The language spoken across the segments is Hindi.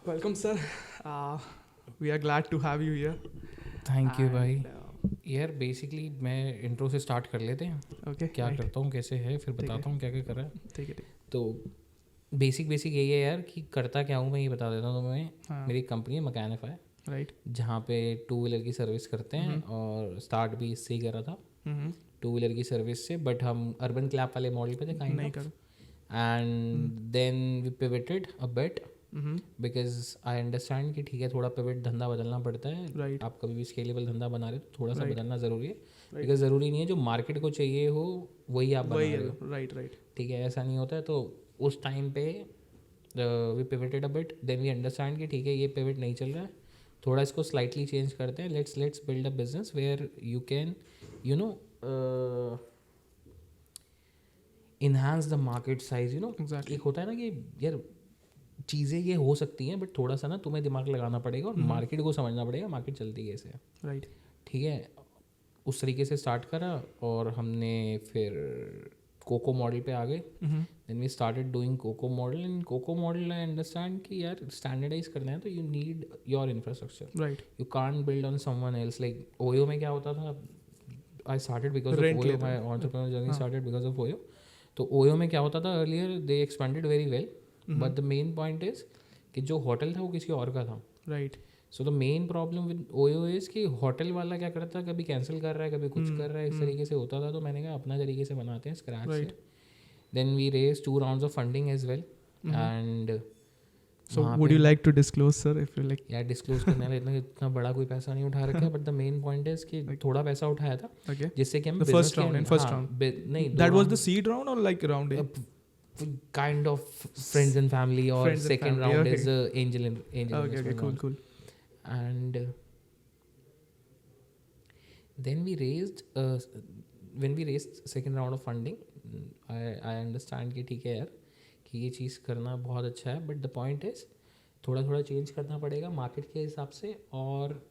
Welcome, sir. We are glad to have you here. Thank you भाई. And, यार बेसिकली मैं इंट्रो से स्टार्ट कर लेते हैं. okay, क्या right. करता हूँ, कैसे है, फिर ठीक है. बताता हूँ क्या क्या कर रहा है. ठीक है. तो बेसिक यही है यार कि करता क्या हूँ मैं ये बता देता हूँ तुम्हें. हाँ. मेरी कंपनी है मकैनिफाई, राइट. जहाँ पे टू व्हीलर की सर्विस करते हैं और स्टार्ट भी इससे ही करा था, टू व्हीलर की सर्विस से. बट हम अर्बन क्लैप वाले मॉडल पे थे काइंड नहीं ऑफ. कर. And then we pivoted a bit because I understand कि ठीक है थोड़ा पिवट धंधा बदलना पड़ता है. Right. आप कभी भी स्केलेबल धंधा बना रहे हो तो थोड़ा सा Right. बदलना ज़रूरी है. Right. बिकॉज ज़रूरी नहीं है जो मार्केट को चाहिए हो वही आप बना वही रहे है. हो. Right right. ठीक है, ऐसा नहीं होता है. तो उस टाइम पे we pivoted a bit, then we understand कि ठीक है ये पिवट नहीं चल रहा है, थोड़ा इसको स्लाइटली चेंज करते हैं. Let's build a business where you can you know enhance the market size. You know Exactly. एक होता है ना कि यार चीज़ें ये हो सकती हैं बट थोड़ा सा ना तुम्हें दिमाग लगाना पड़ेगा और मार्केट को समझना पड़ेगा मार्केट चलती कैसे है. राइट. ठीक है, उस तरीके से स्टार्ट करा और हमने फिर कोको मॉडल पे आ गए. Then we started doing COCO model. And COCO model I understand कि यार स्टैंडर्डाइज करना है तो you need your infrastructure. Right. You can't build on someone else. Like OYO में क्या होता था, I started because of Rent OYO, लेते माई हैं. एंटरप्रेन्योर जर्नी हाँ. Started because of OYO. तो ओयो में क्या होता था, earlier they expanded very well, but the main point is कि जो होटल था वो किसी और का था. Right. So the main problem with OYO is कि होटल वाला क्या करता है, कभी कैंसिल कर रहा है, कभी कुछ कर रहा है, इस तरीके से होता था. तो मैंने कहा अपना तरीके से बनाते हैं स्क्रैच से. Right. Then we raise 2 rounds of funding as well. And So would you like to disclose, sir, if you like? यार डिस्क्लोज करने वाला इतना बड़ा कोई पैसा नहीं उठा रखा है. But the main point is कि थोड़ा पैसा उठाया था Okay. जिससे कि हम The first round. In first round. नहीं That was the seed round or like round A? Kind of friends and family. और Friends and second family, round okay. Is angel Okay. Okay. Cool. Cool. and then we raised when we raised second round of funding, I understand कि ठीक है यार कि ये चीज़ करना बहुत अच्छा है. बट द पॉइंट इज थोड़ा थोड़ा चेंज करना पड़ेगा मार्केट के हिसाब से. और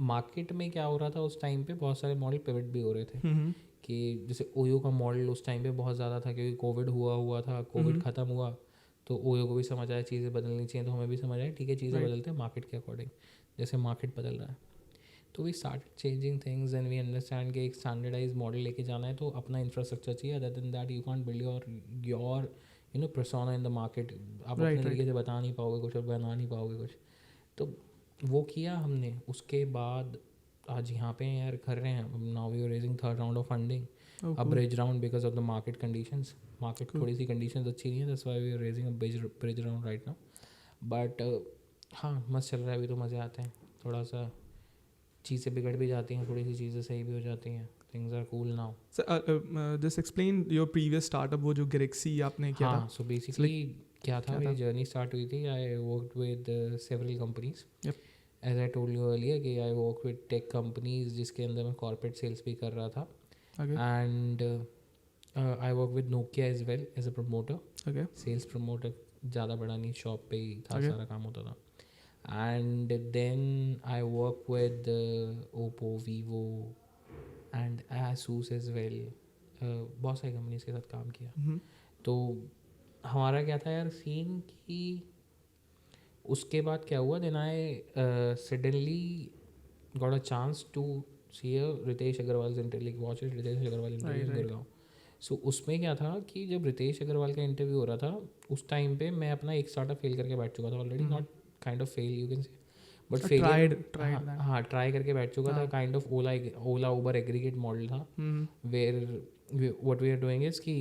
मार्केट में क्या हो रहा था उस टाइम पे, बहुत सारे मॉडल पिवट भी हो रहे थे. कि जैसे ओयो का मॉडल उस टाइम पे बहुत ज़्यादा था क्योंकि कोविड हुआ था. कोविड ख़त्म हुआ तो ओयो को भी समझ आया चीज़ें बदलनी चाहिए, तो हमें भी समझ आया ठीक है चीज़ें बदलते हैं मार्केट के अकॉर्डिंग, जैसे मार्केट बदल रहा है. तो we started changing things and we understand कि एक स्टैंडर्डाइज मॉडल लेके जाना है तो अपना इंफ्रास्ट्रक्चर चाहिए. Other than that you can't build your you know persona in the market. आप अपने तरीके से बता नहीं पाओगे कुछ और बना नहीं पाओगे कुछ. तो वो किया हमने. उसके बाद आज यहाँ पे यार कर रहे हैं. Now we are raising third round of funding, a bridge round because of the market conditions. Market थोड़ी सी कंडीशंस अच्छी नहीं है, that's why we are raising a bridge round right now. But हाँ मस्त चल रहा है अभी तो. मज़े आते हैं. थोड़ा सा चीज़ें बिगड़ भी जाती हैं, थोड़ी सी चीज़ें सही भी हो जाती हैं. Things are cool now. So just explain your previous startup, वो जो Galaxy आपने किया था. हाँ, सो बेसिकली क्या था, मेरी जर्नी स्टार्ट हुई थी. I worked with several companies. As I told you earlier कि I work with tech companies जिसके अंदर मैं कॉर्पोरेट सेल्स भी कर रहा था. And I work with Nokia as well as a promoter, sales promoter. ज़्यादा बड़ा नहीं, शॉप पे ही था सारा काम होता था. And then I work with Oppo, Vivo and Asus as well. बहुत सारी कंपनीज के साथ काम किया. तो हमारा क्या था यार सीन कि उसके बाद क्या हुआ, then I suddenly got a chance to see Ritesh Agarwal interview. Watch Ritesh Agarwal interview Gurgaon. So उसमें क्या था कि जब रितेश अग्रवाल का इंटरव्यू हो रहा था उस टाइम पे मैं अपना एक स्टार्टअप फेल करके बैठ चुका था already. Not kind of fail you can say, but failure. हाँ ट्राई करके बैठ चुका था. Kind of Ola Uber aggregate model था. Where what we are doing is कि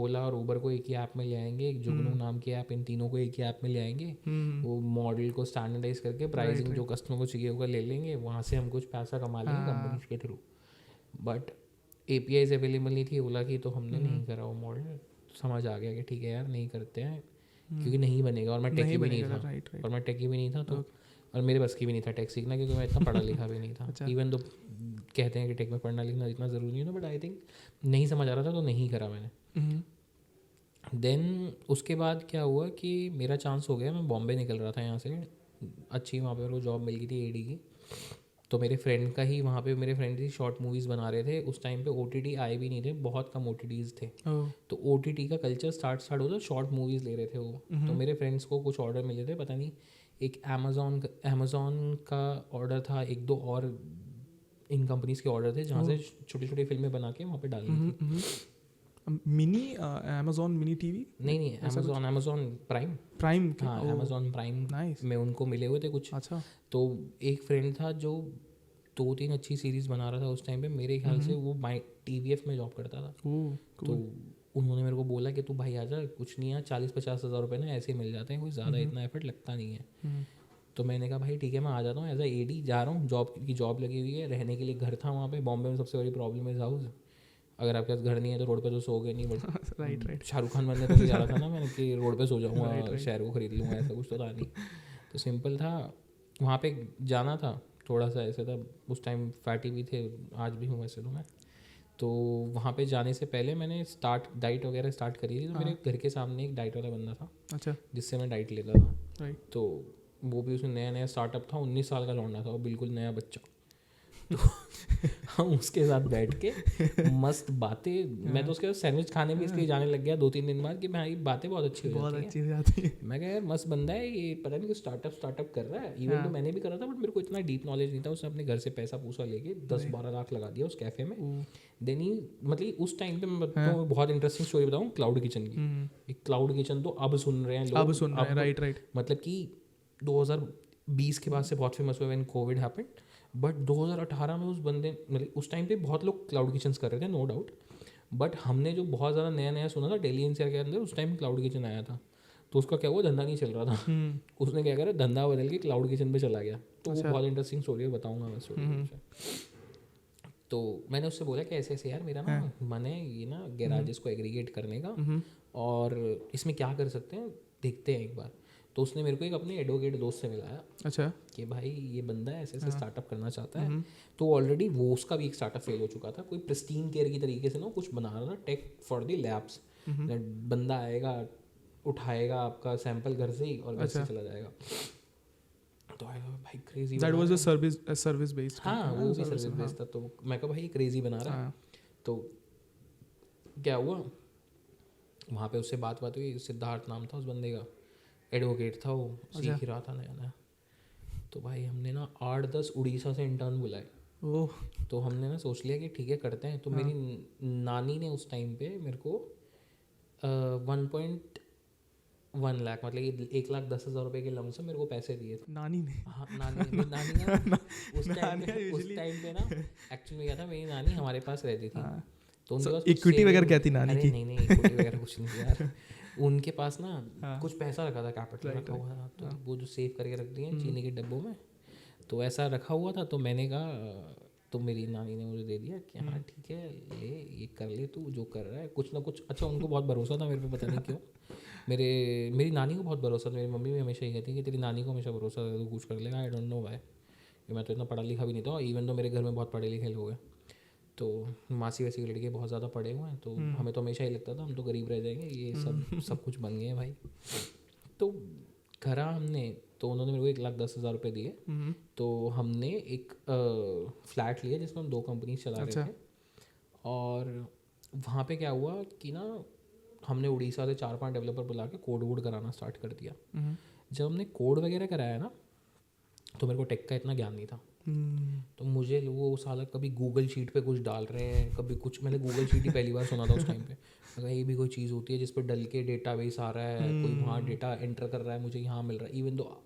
ओला और उबर को एक ही ऐप में ले आएंगे, एक जुगनू नाम की ऐप, इन तीनों को एक ही ऐप में ले आएंगे. वो मॉडल को स्टैंडर्डाइज करके प्राइसिंग जो कस्टमर को चाहिए होगा ले लेंगे, वहाँ से हम कुछ पैसा कमा लेंगे कंपनीज के थ्रू. बट APIs अवेलेबल नहीं थी ओला की, तो हमने नहीं करा वो मॉडल. समझ आ गया कि ठीक है यार नहीं करते हैं क्योंकि नहीं बनेगा. और मैं टेकी भी नहीं था. तो और मेरे बस की भी नहीं था टेक सीखना क्योंकि मैं इतना पढ़ा लिखा भी नहीं था. इवन तो कहते हैं कि टेक में पढ़ना लिखना इतना ज़रूरी नहीं था, बट आई थिंक नहीं समझ आ रहा था तो नहीं करा मैंने. देन उसके बाद क्या हुआ कि मेरा चांस हो गया. मैं बॉम्बे निकल रहा था यहाँ से. अच्छी वहाँ पे मेरे को जॉब मिल गई थी AD की. तो मेरे फ्रेंड का ही वहाँ पे, मेरे फ्रेंड ही शॉर्ट मूवीज़ बना रहे थे उस टाइम पे। OTT आए भी नहीं थे, बहुत कम OTTs थे। तो OTT का कल्चर स्टार्ट होता, शॉर्ट मूवीज़ ले रहे थे वो। तो मेरे फ्रेंड्स को कुछ ऑर्डर मिले थे, पता नहीं एक अमेज़ॉन का ऑर्डर था, एक दो और इन कंपनीज़ के ऑर्डर थे जहाँ से छोटी छोटी फिल्में बना के वहाँ पे डालनी थी। Mini Amazon mini TV? नहीं, अमेज़ॉन प्राइम। हाँ, अमेज़ॉन प्राइम में उनको मिले हुए थे कुछ। अच्छा। तो एक फ्रेंड था जो 2-3 अच्छी सीरीज़ बना रहा था उस टाइम पे, मेरे ख्याल से वो TVF में जॉब करता था। तो उन्होंने मेरे को बोला कि तू भाई आजा, कुछ नहीं है, 40-50 हज़ार रुपये ना ऐसे मिल जाते हैं, कोई ज़्यादा इतना एफर्ट लगता नहीं है। तो मैंने कहा भाई ठीक है, मैं आ जाता हूँ, एज अ AD जा रहा हूँ, जॉब लगी हुई है, रहने के लिए घर था वहाँ पे। बॉम्बे में सबसे बड़ी प्रॉब्लम है हाउस, अगर आपके पास घर नहीं है तो रोड पे तो सो गए नहीं। बट राइट शाहरुख खान बनने तो नहीं जा रहा था ना मैंने कि रोड पे सो जाऊँगा, शहर को खरीद लूँगा, ऐसा कुछ तो था नहीं। तो सिंपल था, वहाँ पे जाना था, थोड़ा सा ऐसे था उस टाइम, फैटी भी थे, आज भी हूँ वैसे तो मैं। तो वहाँ पे जाने से पहले मैंने डाइट वगैरह स्टार्ट करी थी। तो मेरे घर के सामने एक डाइट वाला बंदा था, अच्छा, जिससे मैं डाइट लेता था। तो वो भी उसमें नया स्टार्टअप था, 19 साल का लौंडा था, वो बिल्कुल नया बच्चा। तो हम उसके साथ बैठ के मस्त बातें, मैं तो उसके साथ सैंडविच खाने भी इसलिए जाने लग गया 2-3 दिन बाद कि भाई बातें बहुत अच्छी हो जाती है। मैं कहा यार मस्त बंदा है ये, पता नहीं कुछ स्टार्टअप कर रहा है। इवन तो मैंने भी करा था, बट मेरे को इतना डीप नॉलेज नहीं था। उसने अपने घर से पैसा पूसा लेके 10-12 लाख लगा दिया उस कैफ़े में। देन ही मतलब उस टाइम पे मैं तो बहुत इंटरेस्टिंग स्टोरी बताऊँ क्लाउड किचन की। एक क्लाउड किचन तो अब सुन रहे हैं लोग, अब सुन रहे हैं, राइट। मतलब कि 2020 के बाद से बहुत फेमस हुआ व्हेन कोविड हैपेंड। बट 2018 में उस बंदे, मतलब उस टाइम पे बहुत लोग क्लाउड किचन्स कर रहे थे, नो डाउट। बट हमने जो बहुत ज़्यादा नया सुना था डेली एनसीआर के अंदर, उस टाइम क्लाउड किचन आया था। तो उसका क्या हुआ, धंधा नहीं चल रहा था। उसने क्या करा, धंधा बदल के क्लाउड किचन पे चला गया। तो वो बहुत इंटरेस्टिंग स्टोरी है, बताऊँगा मैं स्टोरी। तो मैंने उससे बोला कि ऐसे यार मेरा ना मन है ये ना गैराजेस को एग्रीगेट करने का, और इसमें क्या कर सकते हैं देखते हैं एक बार। तो उसने मेरे को एक अपने एडवोकेट दोस्त से मिलाया, अच्छा, कि भाई ये बंदा है ऐसे स्टार्टअप करना चाहता है। तो ऑलरेडी वो उसका भी एक स्टार्टअप फेल हो चुका था, कोई प्रिस्टीन केयर की तरीके से ना कुछ बना रहा था, टेक फॉर द लैब्स। बंदा आएगा, उठाएगा आपका सैंपल घर से ही और घर से चला जाएगा। तो भाई crazy, that was a service based. हाँ, वो भी सर्विस बेस्ड था। तो मैं कहा भाई क्रेजी बना रहा है। तो क्या हुआ, वहाँ पे उससे बात हुई, सिद्धार्थ नाम था उस बंदे का, एडवोकेट था वो, सीख ही रहा था नया। तो भाई हमने ना 8-10 उड़ीसा से इंटर्न बुलाए। तो हमने ना सोच लिया कि ठीक है करते हैं। तो मेरी नानी ने उस टाइम पे मेरे को 1.1 लाख, मतलब 1,10,000 रुपये के लमसम मेरे को पैसे दिए थे नानी ने। हाँ, नानी ना उस टाइम पे ना एक्चुअली में क्या था, मेरी नानी हमारे पास रहती थी। तो उनके पास इक्विटी वगैरह क्या थी नानी की? नहीं इक्विटी वगैरह कुछ नहीं थी यार। उनके पास ना कुछ पैसा रखा था, कैपिटल रखा हुआ था। तो वो जो सेव करके रख दिए चीनी के डब्बों में, तो ऐसा रखा हुआ था। तो मैंने कहा, तो मेरी नानी ने मुझे दे दिया कि हाँ ठीक है ले, ये कर ले तू जो कर रहा है, कुछ ना कुछ। अच्छा, उनको बहुत भरोसा था मेरे पे, पता नहीं क्यों। मेरी नानी को बहुत भरोसा था। मेरी मम्मी भी हमेशा ही कहती है कि तेरी नानी को हमेशा भरोसा था, तो कुछ कर लेगा। आई डोंट नो व्हाई, मैं तो इतना पढ़ा लिखा भी नहीं था। इवन तो मेरे घर में बहुत पढ़े लिखे लोग हैं, तो मासी वैसी के लड़के बहुत ज़्यादा पढ़े हुए हैं। तो हमें तो हमेशा ही लगता था हम तो गरीब रह जाएंगे, ये सब कुछ बन गए हैं भाई। तो करा हमने, तो उन्होंने मेरे को 1,10,000 रुपये दिए। तो हमने एक फ्लैट लिया जिसमें हम 2 कंपनी चला रहे थे। और वहाँ पे क्या हुआ कि ना हमने उड़ीसा से 4-5 डेवलपर बुला के कोड वोड कराना स्टार्ट कर दिया। जब हमने कोड वगैरह कराया ना, तो मेरे को टेक का इतना ज्ञान नहीं था। तो मुझे वो साला कभी गूगल शीट पे कुछ डाल रहे हैं, कभी कुछ, मैंने गूगल शीट ही पहली बार सुना था उस टाइम पे। अगर ये भी कोई चीज़ होती है जिस पर डल के डेटाबेस आ रहा है, कोई वहाँ डेटा एंटर कर रहा है, मुझे यहाँ मिल रहा है। इवन तो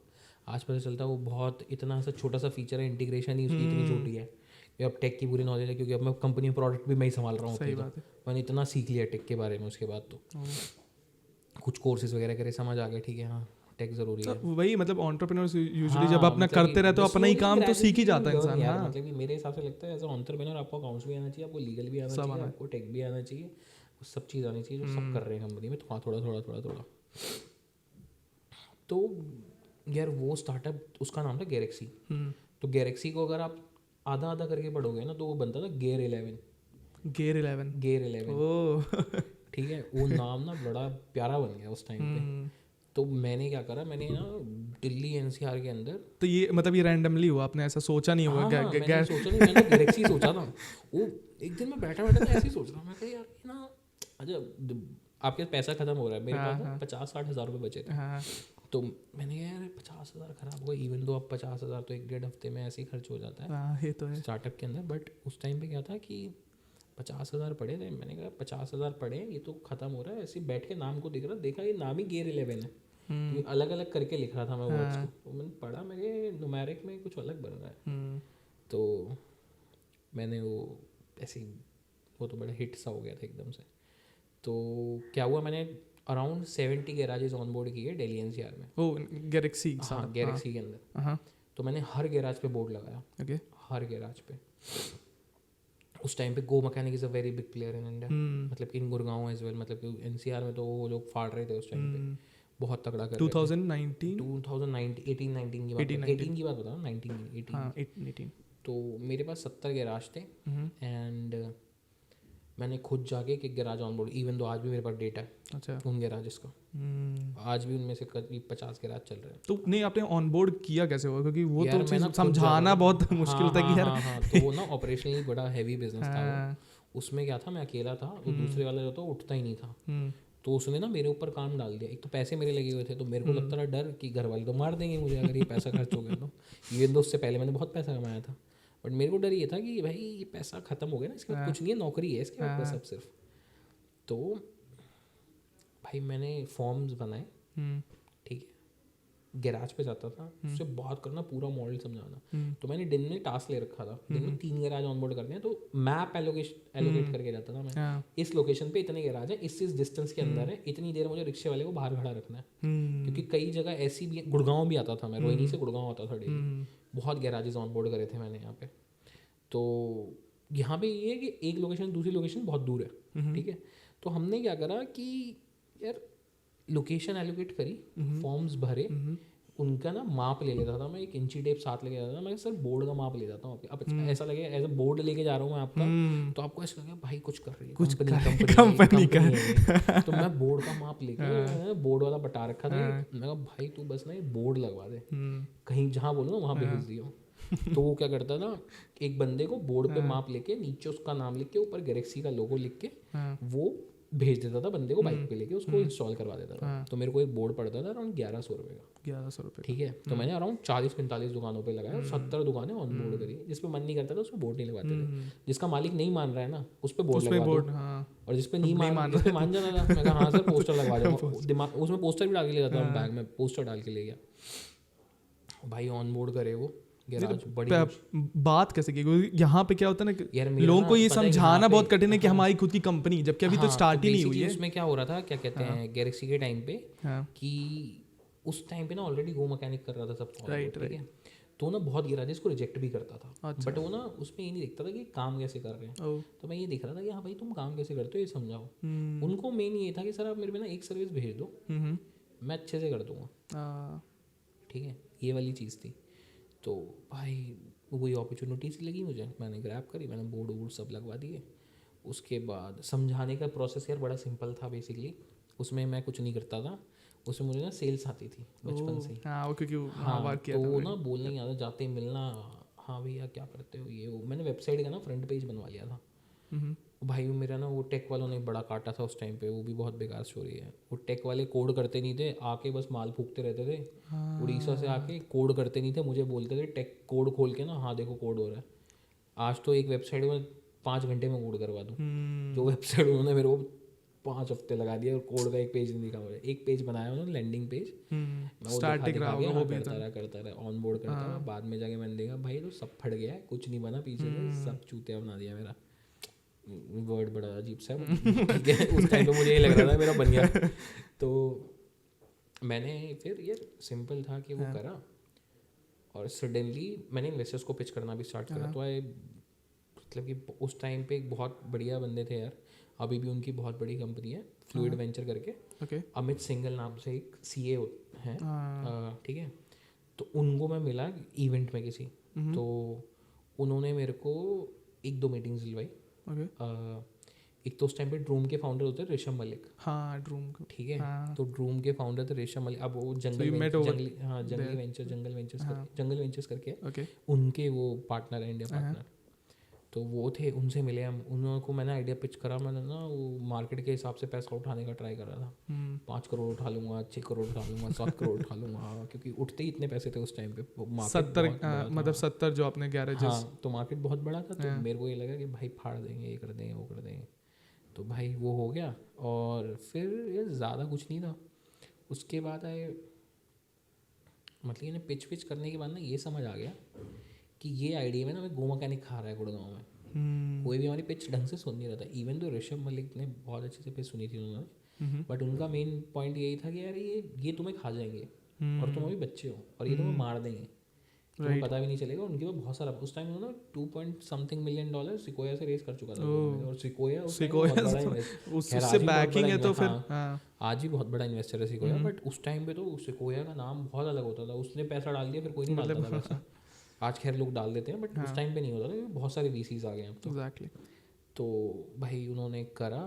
आज पता चलता है वो बहुत इतना सा छोटा सा फीचर है, इंटीग्रेशन ही उसकी इतनी छोटी है। ये अब टेक की पूरी नॉलेज है, क्योंकि अब मैं कंपनी प्रोडक्ट भी मैं ही संभाल रहा हूँ। तो मैंने इतना सीख लिया टेक के बारे में। उसके बाद तो कुछ कोर्सेज वगैरह करे, समझ आ गया ठीक है हाँ टेक जरूरी है। वही मतलब एंटरप्रेन्योर्स यूजुअली जब अपना करते रहते हो अपना ही काम, तो सीख ही जाता है इंसान। हाँ, मतलब कि मेरे हिसाब से लगता है एज अ एंटरप्रेन्योर आपको अकाउंट्स भी आना चाहिए, आपको लीगल भी आना चाहिए, आपको टेक भी आना चाहिए, सब चीज़ आनी चाहिए जो सब कर रहे हैं कंपनी में, थोड़ा। तो यार वो स्टार्टअप, उसका नाम था गैलेक्सी। तो गैलेक्सी को अगर आप आधा करके पढ़ोगे ना, तो वो बनता था गेयर 11। ठीक है, वो नाम ना बड़ा प्यारा बन गया उस टाइम पे। तो मैंने क्या करा, मैंने ना दिल्ली एनसीआर के अंदर, तो ये मतलब ये रैंडमली हुआ, आपने ऐसा सोचा नहीं होगा? हाँ, मैंने सोचा नहीं, मैंने गैलेक्सी सोचा था। वो एक दिन मैं बैठा बैठा ऐसे ही सोच रहा, मैं कहा यार ना, अच्छा आपके पैसा खत्म हो रहा है, मेरे पास ना 50-60 हज़ार रुपये बचे थे। तो मैंने कहा यार 50,000 खराब हुआ, इवन दो अब 50,000 तो 1-1.5 हफ्ते में ऐसे ही खर्च हो जाता है, ये तो है स्टार्टअप के अंदर। बट उस टाइम पे क्या था कि 50,000 पड़े थे, मैंने कहा 50,000 पड़े, ये तो ख़त्म हो रहा है। ऐसे बैठ के नाम को देख रहा, देखा ये नाम ही Gear 11 है, तो अलग अलग करके लिख रहा था मैं वर्ड्स को, तो मैंने पढ़ा, मेरे न्यूमेरिक में कुछ अलग बन रहा है। तो मैंने वो ऐसे ही, वो तो बड़ा हिट सा हो गया था एकदम से। तो क्या हुआ, मैंने अराउंड 70 गैराजेस ऑन बोर्ड किए दिल्ली एनसीआर में। ओ गैलेक्सी, हाँ, गैलेक्सी के अंदर। तो मैंने हर गैराज पे बोर्ड लगाया, हर गैराज पे। उस टाइम पे GoMechanic is a very big player in India, मतलब इन गुड़गांव एज वेल, मतलब कि एनसीआर में तो वो लोग फाड़ रहे थे उस टाइम पे, बहुत तगड़ा कर 2019 18-19 की बात, 18 की बात बताओ, 18। तो मेरे पास 70 गैराज थे, एंड मैंने खुद जाके एक गैराज ऑन बोर्ड, इवन तो आज भी मेरे पास डेटा है, अच्छा, उन गैराजेस का, आज भी उनमें से करीब 50 गैराज चल रहे हैं। तो नहीं, आपने ऑन बोर्ड किया कैसे हुआ? क्योंकि वो तो चीज़ समझाना बहुत मुश्किल था कि यार। हाँ, तो वो ना ऑपरेशनली बड़ा हैवी बिजनेस था। उसमें क्या था, मैं अकेला था, वो दूसरे वाला जो था उठता ही नहीं था, तो उसने ना मेरे ऊपर काम डाल दिया। एक तो पैसे मेरे लगे हुए थे, तो मेरे को लगता था डर कि घर वाले तो मार देंगे मुझे अगर ये पैसा खर्च हो गया तो। इवन तो उससे पहले मैंने बहुत पैसा कमाया था, बट मेरे को डर ये था कि भाई ये पैसा ख़त्म हो गया ना, इसके बाद कुछ नहीं है, नौकरी है इसके बाद सब सिर्फ। तो भाई मैंने फॉर्म्स बनाए, ठीक है, गैराज पे जाता था, उससे बात करना, पूरा मॉडल समझाना। तो मैंने दिन में टास्क ले रखा था, दिन में 3 गैराज ऑनबोर्ड करने हैं, तो मैप एलोकेट करके जाता था मैं, इस लोकेशन पे इतने गैराज है, इस डिस्टेंस के अंदर है, इतनी देर मुझे रिक्शे वाले को बाहर खड़ा रखना है। क्योंकि कई जगह ऐसी भी, गुड़गांव भी आता था मैं, रोहिणी से गुड़गांव आता था डेली, बहुत गैराजेस ऑनबोर्ड करे थे मैंने यहाँ पे। तो यहाँ पे ये है कि एक लोकेशन दूसरी लोकेशन बहुत दूर है, ठीक है। तो हमने क्या करा कि यार लोकेशन एलोकेट करी, फॉर्म्स भरे, उनका ना माप ले लेता था मैं, एक इंची टेप साथ लेके जाता था मैं, सर बोर्ड का माप ले जाता हूँ। अब ऐसा लगे एज अ बोर्ड लेके जा रहा हूँ मैं आपका, तो आपको ऐसा लगे भाई कुछ कर रही है, कुछ कंपनी का। तो मैं बोर्ड का माप लेके, बोर्ड वाला बटा रखा था, मैं कहा भाई तू बस ना ये बोर्ड लगवा दे, कहीं जहाँ बोलो ना वहाँ भेज दियो। तो वो क्या करता था, एक बंदे को बोर्ड पे माप लेके, नीचे उसका नाम लिख के, ऊपर गैलेक्सी का लोगो लिख के, वो भेज देता था बंदे को बाइक पे लेके, उसको इंस्टॉल करवा देता था। तो मेरे को एक बोर्ड पड़ता था अराउंड 1100 रुपये का, 1100 रुपये, ठीक है। तो मैंने अराउंड 40-45 दुकानों पे लगाया, 70 दुकानें ऑन बोर्ड करी। जिस पे मन नहीं करता था उस पर बोर्ड नहीं लगाते थे, जिसका मालिक नहीं मान रहा है ना उस पर बोर्ड लगवा दो, और जिस पे नहीं मान जाता था, मैं कहा हाँ सर पोस्टर लगवा जाऊँ, दिमाग उसमें पोस्टर भी डाल के ले जाता था, बैग में पोस्टर डाल के ले गया भाई, ऑन बोर्ड करे वो गैराज। बड़ी बात कैसे की? यहाँ पे क्या होता है ना, लोगों को ये समझाना बहुत कठिन है कि हमारी खुद की कंपनी, जबकि अभी तो स्टार्ट ही नहीं हुई है। उसमें क्या हो रहा था, क्या कहते हैं, गैलेक्सी के टाइम पे कि उस टाइम पे ना ऑलरेडी गो मैकेनिक कर रहा था सब, ठीक है। तो ना बहुत गैराजेस को रिजेक्ट भी करता था, बट वो ना उसमें ये नहीं देखता था कि काम कैसे कर रहे हैं। तो मैं ये देख रहा था कि हाँ भाई तुम काम कैसे करते हो ये समझाओ। उनको मेन ये था कि सर आप मेरे पे ना एक सर्विस भेज दो, मैं अच्छे से कर दूंगा, ठीक है, ये वाली चीज़ थी। तो भाई वही अपॉर्चुनिटी सी लगी मुझे, मैंने ग्रैब करी, मैंने बोर्ड वोर्ड सब लगवा दिए। उसके बाद समझाने का प्रोसेस यार बड़ा सिंपल था बेसिकली, उसमें मैं कुछ नहीं करता था, उसमें मुझे ना सेल्स आती थी बचपन से ही। तो वो ना बोलने नहीं आता, जाते मिलना, हाँ भैया क्या करते हो ये वो। मैंने वेबसाइट का ना फ्रंट पेज बनवा लिया था भाई। वो मेरा ना वो टेक वालों ने बड़ा काटा था उस टाइम पे, वो भी बहुत बेकार स्टोरी है। वो टेक वाले कोड करते नहीं थे, आके बस माल फूकते रहते थे, उड़ीसा से आके कोड करते नहीं थे, मुझे बोलते थे टेक कोड खोल के ना, हाँ देखो कोड हो रहा है। आज तो एक वेबसाइट में 5 घंटे में कोड करवा दूँ, जो वेबसाइट उन्होंने मेरे को 5 हफ्ते लगा दिया, और कोड का एक पेज नहीं दिखा मुझे। एक पेज बनाया उन्होंने, लैंडिंग पेज, करता रहा ऑन बोर्ड करता रहा। बाद में जाके मैंने देखा भाई तो सब फट गया है, कुछ नहीं बना पीछे से, सब चूतिया बना दिया मेरा। वर्ड बड़ा अजीब सा ठीक है, उस टाइम पे मुझे ये लग रहा था मेरा बन गया। तो मैंने फिर ये सिंपल था कि वो करा, और सडनली मैंने इन्वेस्टर्स को पिच करना भी स्टार्ट करा। तो आए मतलब कि उस टाइम पे एक बहुत बढ़िया बंदे थे यार, अभी भी उनकी बहुत बड़ी कंपनी है फ्लूइड वेंचर करके, अमित सिंगल नाम से एक सीए हैं, ठीक है। तो उनको मैं मिला इवेंट में किसी, तो उन्होंने मेरे को 1-2 मीटिंग्स दिलवाई। एक तो उस टाइम पे ड्रूम के फाउंडर होते थे ऋषभ मलिक, हाँ ड्रूम को, ठीक है, हाँ. तो ड्रूम के फाउंडर थे ऋषभ मलिक. अब वो जंगल वेंचर्स करके Okay. उनके वो पार्टनर है, इंडिया पार्टनर. तो वो थे, उनसे मिले हम. उनको मैंने आइडिया पिच करा. मैंने ना वो मार्केट के हिसाब से पैसा उठाने का ट्राई कर रहा था. 5 करोड़ उठा लूंगा, 6 करोड़ उठा लूंगा, 7 करोड़ उठा लूंगा, क्योंकि उठते ही इतने पैसे थे उस टाइम पे. 70 जो अपने गैरेजेस. हाँ, तो मार्केट बहुत बड़ा था. तो मेरे को ये लगा कि भाई फाड़ देंगे, ये कर देंगे, वो कर देंगे. तो भाई वो हो गया. और फिर ये ज़्यादा कुछ नहीं था. उसके बाद आए, मतलब इन्हें पिच करने के बाद ना ये समझ आ गया कि ये आइडिया में ना हमें गो मैकेनिक खा रहा है गुड़गांव में. कोई भी हमारी पिच ढंग से सुन नहीं रहा था. इवन तो ऋषभ मलिक ने बहुत अच्छे से पिच सुनी थी उन्होंने, बट उनका मेन पॉइंट यही था कि यार ये तुम्हें खा जाएंगे और तुम अभी बच्चे हो और ये तुम्हें मार देंगे, तुम्हें पता भी नहीं चलेगा. उनके पास बहुत सारा, उस टाइम उन्होंने $2 million सिकोया से रेस कर चुका था. और सिकोया उससे बैकिंग है. तो फिर आज भी बहुत बड़ा इन्वेस्टर है सिकोया, बट उस टाइम पे तो सिकोया का नाम बहुत अलग होता था. उसने पैसा डाल दिया, फिर कोई नहीं डालता था पैसा. आज खैर लोग डाल देते हैं, बट उस टाइम पे नहीं होता था, क्योंकि बहुत सारे VCs आ गए अब तो. Exactly. तो भाई उन्होंने करा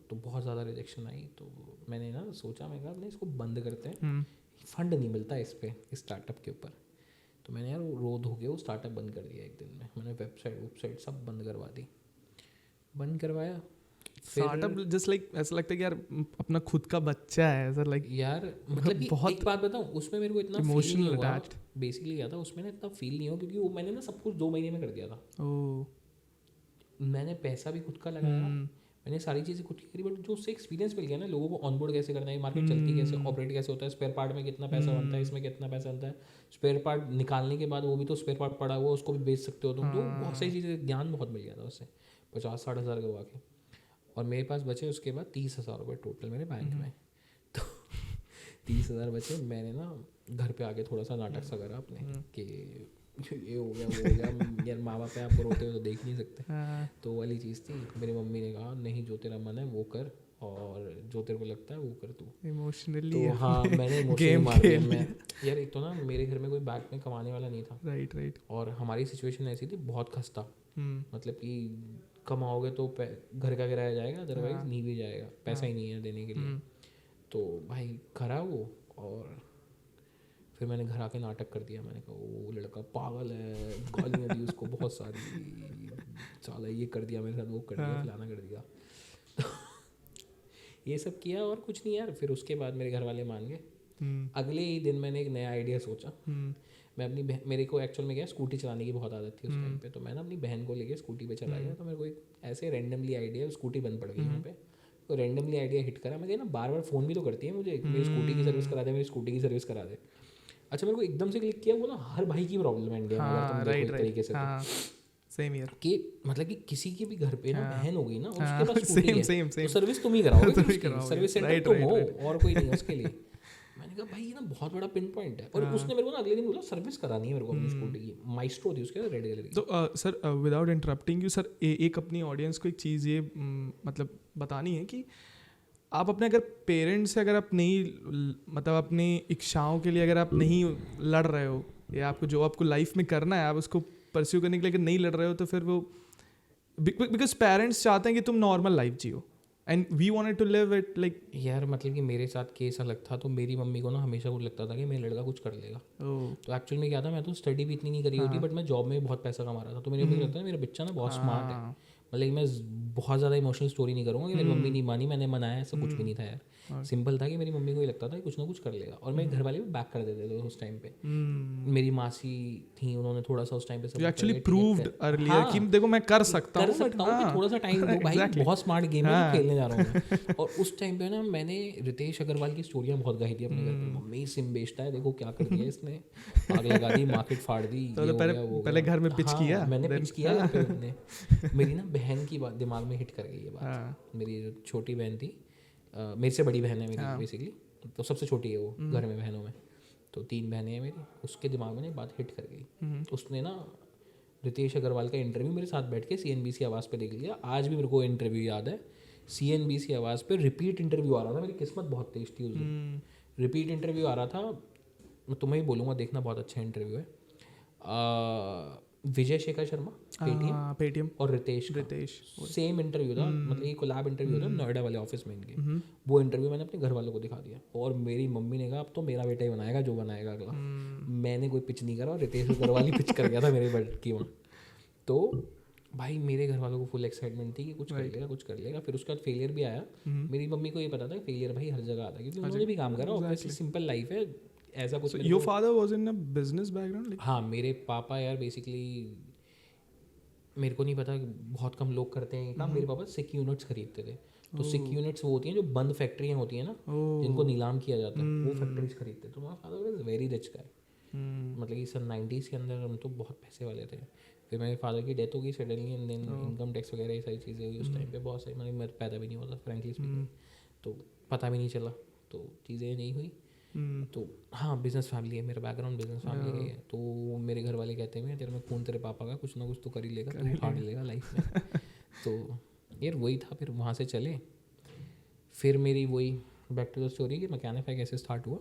तो बहुत ज़्यादा रिजेक्शन आई. तो मैंने ना सोचा, मैं कहा नहीं इसको बंद करते हैं, फंड नहीं मिलता इस पे, इस स्टार्टअप के ऊपर. तो मैंने यार रो धो के वो स्टार्टअप बंद कर दिया एक दिन में. मैंने वेबसाइट सब बंद करवा दी, बंद करवाया. स्टार्टअप जस्ट लाइक ऐसा लगता है कि यार अपना खुद का बच्चा है, ऐसा लाइक यार. मतलब बहुत, एक बात बताऊं, उसमें मेरे को इतना इमोशनल अटैच्ड बेसिकली क्या था उसमें ना, इतना फील नहीं हुआ, क्योंकि वो मैंने ना सब कुछ 2 महीने में कर दिया था. मैंने पैसा भी खुद का लगाया, मैंने सारी चीज़ें खुद की करी. बट जो उससे एक्सपीरियंस मिल गया ना, लोगों को ऑनबोर्ड कैसे करना है, मार्केट चलती कैसे, ऑपरेट कैसे होता है, स्पेयर पार्ट में कितना पैसा बनता है, इसमें कितना पैसा बनता है, स्पेयर पार्ट निकालने के बाद वो भी तो स्पेयर पार्ट पड़ा हुआ, उसको भी बेच सकते हो तुम. तो बहुत सारी चीज़ें, ज्ञान बहुत मिल गया था उससे. 50-60 हज़ार गवा के. और मेरे पास बचे उसके बाद 30,000 रुपये टोटल मेरे बैंक में. तो 30,000 बचे. मैंने ना घर पे आके थोड़ा सा नाटक सा करा अपने कि ये हो गया, वो हो गया. यार माँ बाप आपको रोते हुए तो देख नहीं सकते. तो वो वाली चीज़ थी. मेरी मम्मी ने कहा नहीं, जो तेरा मन है वो कर, और जो तेरे को लगता है वो कर तू इमोशनली. तो हाँ, मैंने इमोशनली मार दिया. मैं यार, एक तो ना मेरे घर में कोई बैक में कमाने वाला नहीं था. राइट. और हमारी सिचुएशन ऐसी थी, बहुत खस्ता. मतलब कि कमाओगे तो घर का किराया जाएगा, अदरवाइज नहीं भी जाएगा, पैसा ही नहीं है देने के लिए. तो भाई करा वो. और फिर मैंने घर आके नाटक कर दिया. मैंने कहा वो लड़का पागल है, गालियाँ दी उसको बहुत सारी, साला ये कर दिया मेरे साथ, वो कर दिया, फलाना कर दिया. ये सब किया और कुछ नहीं यार. फिर उसके बाद मेरे घर वाले मान गए. अगले ही दिन मैंने एक नया आइडिया सोचा. मैं अपनी मेरे को एक्चुअल में क्या, स्कूटी चलाने की बहुत आदत थी उस टाइम पे. तो मैं ना अपनी बहन को लेके स्कूटी पे चला गया. तो मेरे को एक ऐसे रैंडमली आइडिया, स्कूटी बंद पड़ गई वहाँ पे, तो रैंडमली आइडिया हिट करा. मैं ना बार बार फ़ोन भी तो करती है मुझे, मेरी स्कूटी की सर्विस करा दे, मेरी स्कूटी की सर्विस करा दे. अच्छा, मेरे को एकदम से क्लिक किया, वो ना हर भाई की प्रॉब्लम है इंडिया में, अगर तुम देखो एक तरीके से. Same here. कि मतलब कि किसी की भी घर पे ना बहन हो गई ना, उसके पास स्कूटी है, तो सर्विस तुम ही कराओगे. सर्विस सेंटर तुम हो और कोई नहीं उसके लिए. मैंने कहा भाई ये ना बहुत बड़ा पिन पॉइंट है. और उसने मेरे को ना अगले दिन बोला सर्विस करानी है मेरे को अपनी स्कूटी की. माइस्ट्रो थी उसके, रेड कलर की. तो sir, without interrupting you sir, एक अपनी ऑडियंस को एक चीज़ ये मतलब बतानी है कि आप अपने अगर पेरेंट्स से अगर आप नहीं, मतलब अपनी इच्छाओं के लिए अगर आप नहीं लड़ रहे हो, या आपको जो आपको लाइफ में करना है आप उसको परस्यू करने के लिए अगर नहीं लड़ रहे हो, तो फिर वो, बिकॉज पेरेंट्स चाहते हैं कि तुम नॉर्मल लाइफ जियो, and we wanted to live it like. यार मतलब कि मेरे साथ केस अलग था. तो मेरी मम्मी को ना हमेशा वो लगता था कि मेरा लड़का कुछ कर लेगा. तो एक्चुअल में क्या था, मैं तो स्टडी भी इतनी नहीं करी होती, बट मैं जॉब में बहुत पैसा कमा रहा था. तो मेरे मम्मी को लगता है मेरा बच्चा ना बहुत स्मार्ट है. मतलब मैं बहुत ज़्यादा इमोशनल स्टोरी नहीं करूँगा कि मेरी मम्मी नहीं मानी, मैंने मनाया, ऐसा कुछ भी नहीं था यार. सिंपल था कि मेरी मम्मी को ये लगता था कि कुछ ना कुछ कर लेगा. और मेरे घर वाले भी बैक कर देते थे उस टाइम पे. मेरी मासी थी, उन्होंने थोड़ा सा उस टाइम पे एक्चुअली प्रूव्ड अर्लियर कि देखो मैं कर सकता हूँ, थोड़ा सा टाइम दो भाई, बहुत स्मार्ट गेम है, खेलने जा रहा हूँ मैं. और उस टाइम पे ना मैंने रितेश अग्रवाल की स्टोरियाँ बहुत गाई थी अपने घर पे. मम्मी सिम बेचता है, देखो क्या कर दिया इसने, आग लगा दी, मार्केट फाड़ दी. पहले घर में पिच किया, मैंने पिच किया घर पे अपने. मेरी ना बहन की बात दिमाग में हिट कर गई ये बात. मेरी जो छोटी बहन थी, मेरे से बड़ी बहन है मेरी बेसिकली, तो सबसे छोटी है वो घर में बहनों में. तो 3 बहनें हैं मेरी. उसके दिमाग में ना बात हिट कर गई. उसने ना रितेश अग्रवाल का इंटरव्यू मेरे साथ बैठ के CNBC आवाज़ पे देख लिया. आज भी मेरे को इंटरव्यू याद है. CNBC आवाज़ पे रिपीट इंटरव्यू आ रहा था. मेरी किस्मत बहुत तेज थी उस दिन. रिपीट इंटरव्यू आ रहा था. मैं तुम्हें ही बोलूँगा, देखना, बहुत अच्छा इंटरव्यू है. विजय शेखर शर्मा पेटीएम और रितेश सेम इंटरव्यू था, मतलब ये कोलैब इंटरव्यू था नोएडा वाले ऑफिस में इनके। वो इंटरव्यू मैंने अपने घर वालों को दिखा दिया और मेरी मम्मी ने कहा अब तो मेरा बेटा ही बनाएगा जो बनाएगा अगला। मैंने कोई पिच नहीं करा और रितेश घर वाली पिच कर गया था मेरे बेटे की वहाँ। तो भाई मेरे घर वालों को फुल एक्साइटमेंट थी कि कुछ कर लेगा। फिर उसके बाद फेलियर भी आया। मेरी मम्मी को ये पता था फेलियर भाई हर जगह आता है क्योंकि उन्होंने भी काम करा, ऑब्वियसली सिंपल लाइफ है ऐसा कुछ। Your father was in a business background? हाँ, मेरे पापा यार बेसिकली मेरे को नहीं पता, बहुत कम लोग करते हैं काम। मेरे पापा सिक यूनिट्स खरीदते थे। तो सिक यूनिट्स वो होती हैं जो बंद फैक्ट्रियाँ होती हैं ना, जिनको नीलाम किया जाता है, वो फैक्ट्रीज खरीदते। तो मेरा फादर वाज वेरी रिच गाय, मतलब कि सन 90s के अंदर हम तो बहुत पैसे वाले थे। फिर मेरे फादर की डेथ हो गई suddenly and then income tax वगैरह ये सारी चीज़ें हुई उस टाइम पे। बहुत सारी मैं पैदा भी नहीं हुआ था फ्रैंकली स्पीकिंग, तो पता भी नहीं चला, तो चीज़ें नहीं हुई। तो हाँ, बिजनेस फैमिली है, मेरा बैकग्राउंड बिजनेस फैमिली का है। तो मेरे घर वाले कहते हैं तेरे में खून तेरे पापा का, कुछ ना कुछ तो कर ही लेगा, तू फाड़ लेगा लाइफ में। तो यार वही था। फिर वहाँ से चले, फिर मेरी वही बैक टू द स्टोरी कि मैकेनिफाई कैसे स्टार्ट हुआ।